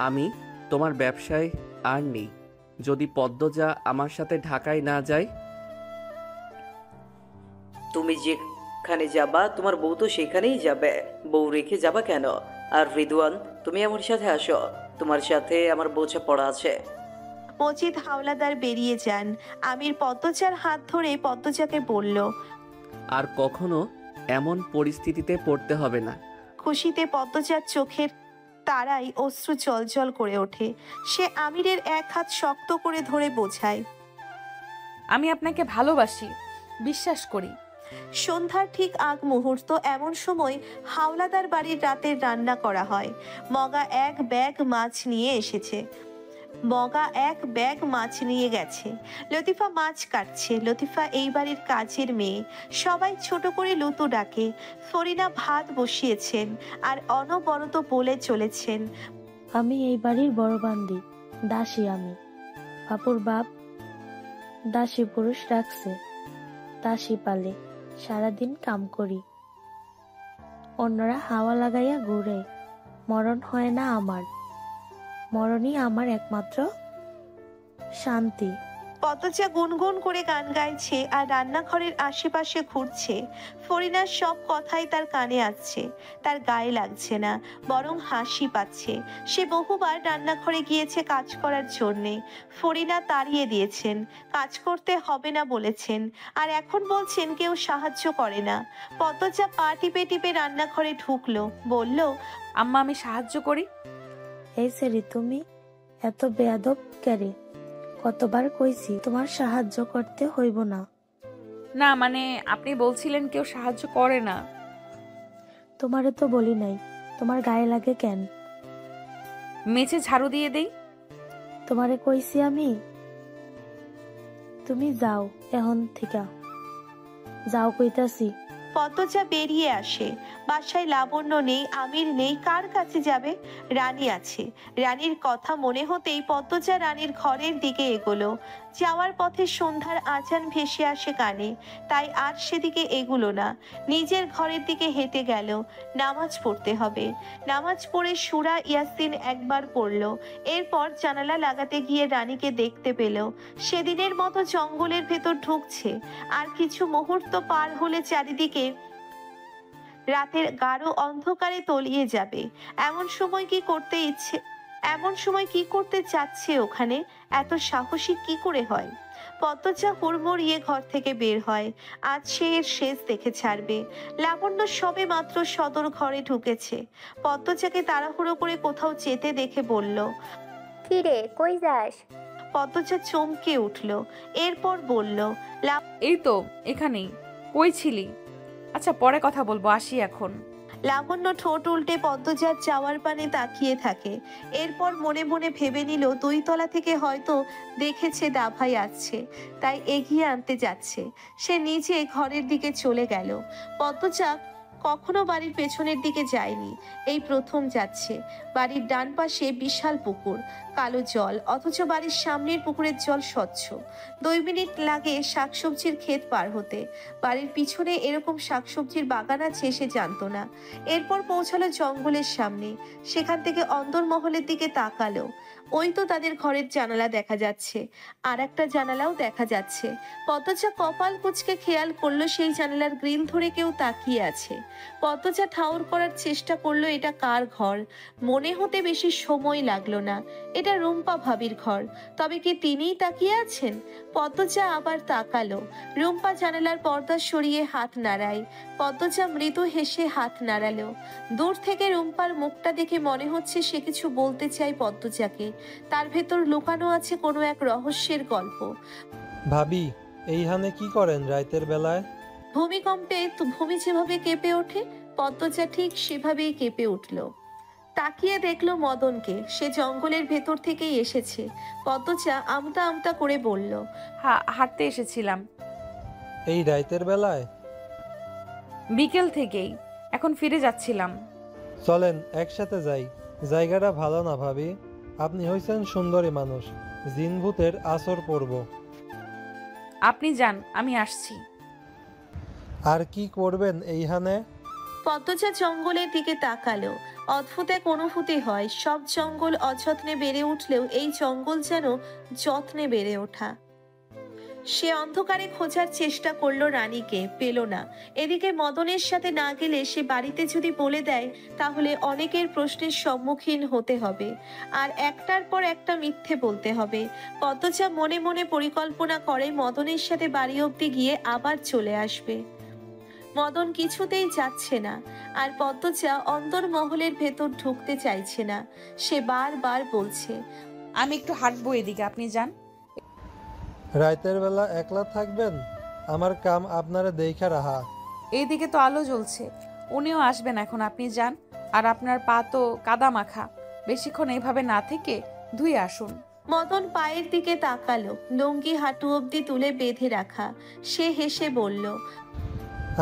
আমি তোমার ব্যবসায় আর নেই যদি পদ্মজা আমার সাথে ঢাকায় না যায়। তুমি যেখানে যাবা তোমার বউ তো সেখানেই যাবে, বউ রেখে যাবা কেন? আর রিদওয়ান তুমি আমার সাথে আসো, তোমার সাথে আমার বোঝা পড়া আছে। মজিদ হাওলাদার বেরিয়ে যান। আমির পদ্মজার হাত ধরে পদ্মজাকে বলল, আর কখনো এমন পরিস্থিতিতে পড়তে হবে না। খুশিতে পদ্মজার চোখের তারাই অশ্রু জলজল করে ওঠে। সে আমিরের এক হাত শক্ত করে ধরে বোঝায়, আমি আপনাকে ভালোবাসি, বিশ্বাস করি। সন্ধ্যার ঠিক আগ মুহূর্ত, এমন সময় হাওলাদার বাড়ির রাতের রান্না করা হয়। মগা এক ব্যাগ মাছ নিয়ে গেছে। লতিফা মাছ কাটছে। লতিফা এই বাড়ির কাজের মেয়ে, সবাই ছোট করে লুতু ডাকে। ফরিনা ভাত বসিয়েছেন আর অনবরত বলে চলেছেন, আমি এই বাড়ির বড় বান্দি, দাসী আমি। বাপুর বাপ দাসী পুরুষ রাখছে, দাসী পালে, সারাদিন কাম করি। অন্যরা হাওয়া লাগাইয়া ঘুরে, মরণ হয় না আমার। মরণই আমার একমাত্র শান্তি। পদ্মজা গুনগুন করে গান গাইছে আর রান্নাঘরের আশেপাশে ঘুরছে। ফরিনার সব কথাই তার কানে আসছে, তার গায়ে লাগছে না, বরং হাসি পাচ্ছে। সে বহুবার রান্নাঘরে গিয়েছে কাজ করার জন্যে। ফরিনা তাড়িয়ে দিয়েছেন, কাজ করতে হবে না বলেছেন, আর এখন বলছেন কেউ সাহায্য করে না। পদ্মজা পা টিপে টিপে রান্নাঘরে ঢুকলো, বলল, আম্মা আমি সাহায্য করি। এই সেরি তুমি এত বেয়াদব কেরে? কতবার কইছি তোমার সাহায্য করতে হইব না। না মানে আপনি বলছিলেন কেউ সাহায্য করে না। তোমারে তো বলি নাই, তোমার গায়ে লাগে কেন? মেঝে ঝাড়ু দিয়ে দেই। তোমারে কইছি আমি? তুমি যাও এখন থেকে, যাও কইতাছি। পদ্মজা বেরিয়ে আসে। বাসায় লাবণ্য নেই, আমির নেই, কার কাছে যাবে? রানী আছে। রানীর কথা মনে হতেই পদ্মজা রানীর ঘরের দিকে এগোলো। যাওয়ার পথে সন্ধ্যার আজান ভেসে আসে কানে, তাই আর সেদিকে এগুলো না, নিজের ঘরের দিকে হেঁটে গেল। নামাজ পড়তে হবে। নামাজ পড়ে সূরা ইয়াসিন একবার পড়ল। এরপর জানালা লাগাতে গিয়ে রানীকে দেখতে পেল। সেদিনের মতো জঙ্গলের ভেতর ঢুকছে। আর কিছু মুহূর্ত পার হলে চারিদিকে রাতের গাঢ় অন্ধকারে তলিয়ে যাবে। এমন সময় কি করতে চাচ্ছে ওখানে? এত সাহসী কি করে হয়? পদ্মজা হুড়মুড়িয়ে ঘর থেকে বের হয়। আজ সে এর শেষ দেখে ছাড়বে। লাবণ্য সবে মাত্র সদর ঘরে ঢুকেছে। পদ্মজাকে তাড়াহুড়ো করে কোথাও যেতে দেখে বলল, কি রে, কই যাস? পদ্মজা চমকে উঠল। এরপর বলল, এই তো এখানেই। কই ছিলি? আচ্ছা পরে কথা বলবো, আসি এখন। লাবণ্য ঠোঁট উল্টে পদ্মজার যাওয়ার পানে তাকিয়ে থাকে। এরপর মনে মনে ভেবে নিল 2 তলা থেকে হয়তো দেখেছে দাভাই আসছে, তাই এগিয়ে আনতে যাচ্ছে। সে নিজে ঘরের দিকে চলে গেল। পদ্মজা কখনো বাড়ির পেছনের দিকে যায়নি, এই প্রথম যাচ্ছে। বাড়ির ডান পাশে বিশাল পুকুর, কালো জল, অথচ বাড়ির সামনের পুকুরের জল স্বচ্ছ। 2 মিনিট লাগে শাকসবজির ক্ষেত পার হতে। বাড়ির পিছনে এরকম শাকসবজির বাগান আছে সে জানতো না। এরপর পৌঁছালো জঙ্গলের সামনে। সেখান থেকে অন্দরমহলের দিকে তাকালো। ওই তো তাদের ঘরের জানালা দেখা যাচ্ছে, আর একটা জানালাও দেখা যাচ্ছে। পদ্মজা কপাল কুঁচকে খেয়াল করলো সেই জানালার গ্রিল ধরে কেউ তাকিয়ে আছে। পদ্মজা ঠাউর করার চেষ্টা করলো এটা কার ঘর। মনে হতে বেশি সময় লাগলো না, এটা রুম্পা ভাবির ঘর। তবে কি তিনিই তাকিয়ে আছেন? পদ্মজা আবার তাকালো। রুম্পা জানালার পর্দা সরিয়ে হাত নাড়ায়। পদ্মজা মৃদু হেসে হাত নাড়ালো। দূর থেকে রুম্পার মুখটা দেখে মনে হচ্ছে সে কিছু বলতে চায় পদ্মজাকে। তার ভেতর লুকানো আছে কোনো এক রহস্যের গল্প। ভাবি, এইখানে কি করেন রাতের বেলায়? ভূমিকম্পে ভূমি যেভাবে কেঁপে ওঠে, পদ্মজা ঠিক সেভাবেই কেঁপে উঠল। তাকিয়ে দেখলো মদনকে। সে জঙ্গলের ভেতর থেকেই এসেছে। পদ্মজা আমতা আমতা করে বলল, হাঁটতে এসেছিলাম। এই রাতের বেলায়? বিকেল থেকেই, এখন ফিরে যাচ্ছিলাম। চলেন একসাথে যাই। জায়গাটা ভালো না ভাবি? আপনি হইছেন সুন্দরী মানুষ, জিন ভূতের আসর পড়ব। আপনি যান, আমি আসছি। আর কি করবেন এইখানে? পদ্মজা জঙ্গলের দিকে তাকালো। অদ্ভুত এক অনুভূতি হয়। সব জঙ্গল অযত্নে বেড়ে উঠলেও এই জঙ্গল যেন যত্নে বেড়ে ওঠা। সে অন্ধকারে খোঁজার চেষ্টা করলো রানীকে, পেল না। এদিকে মদনের সাথে না গেলে সে বাড়িতে যদি বলে দেয় তাহলে অনেকের প্রশ্নের সম্মুখীন হতে হবে, আর একটার পর একটা মিথ্যে বলতে হবে। পদ্মজা মনে মনে পরিকল্পনা করে মদনের সাথে বাড়ি অবধি গিয়ে আবার চলে আসবে। মদন কিছুতেই যাচ্ছে না, আর পদ্মজা অন্দরমহলের ভেতর ঢুকতে চাইছে না। সে বারবার বলছে, আমি একটু হাঁটবো, এদিকে আপনি যান। রাতের বেলা একলা থাকবেন? আমার কাম আপনারা দেখা রাহা। এইদিকে তো আলো জ্বলছে, উনিও আসবেন এখন, আপনি যান। আর আপনার পা তো কাদা মাখা, বেশিক্ষণ এইভাবে না থেকে ধুয়ে আসুন। মদন পায়ের দিকে তাকালো, লুঙ্গি হাঁটু অবধি তুলে বেঁধে রাখা। সে হেসে বলল,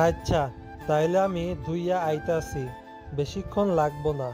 আচ্ছা তাইলে আমি ধুইয়া আইতাছি, বেশিক্ষণ লাগবো না।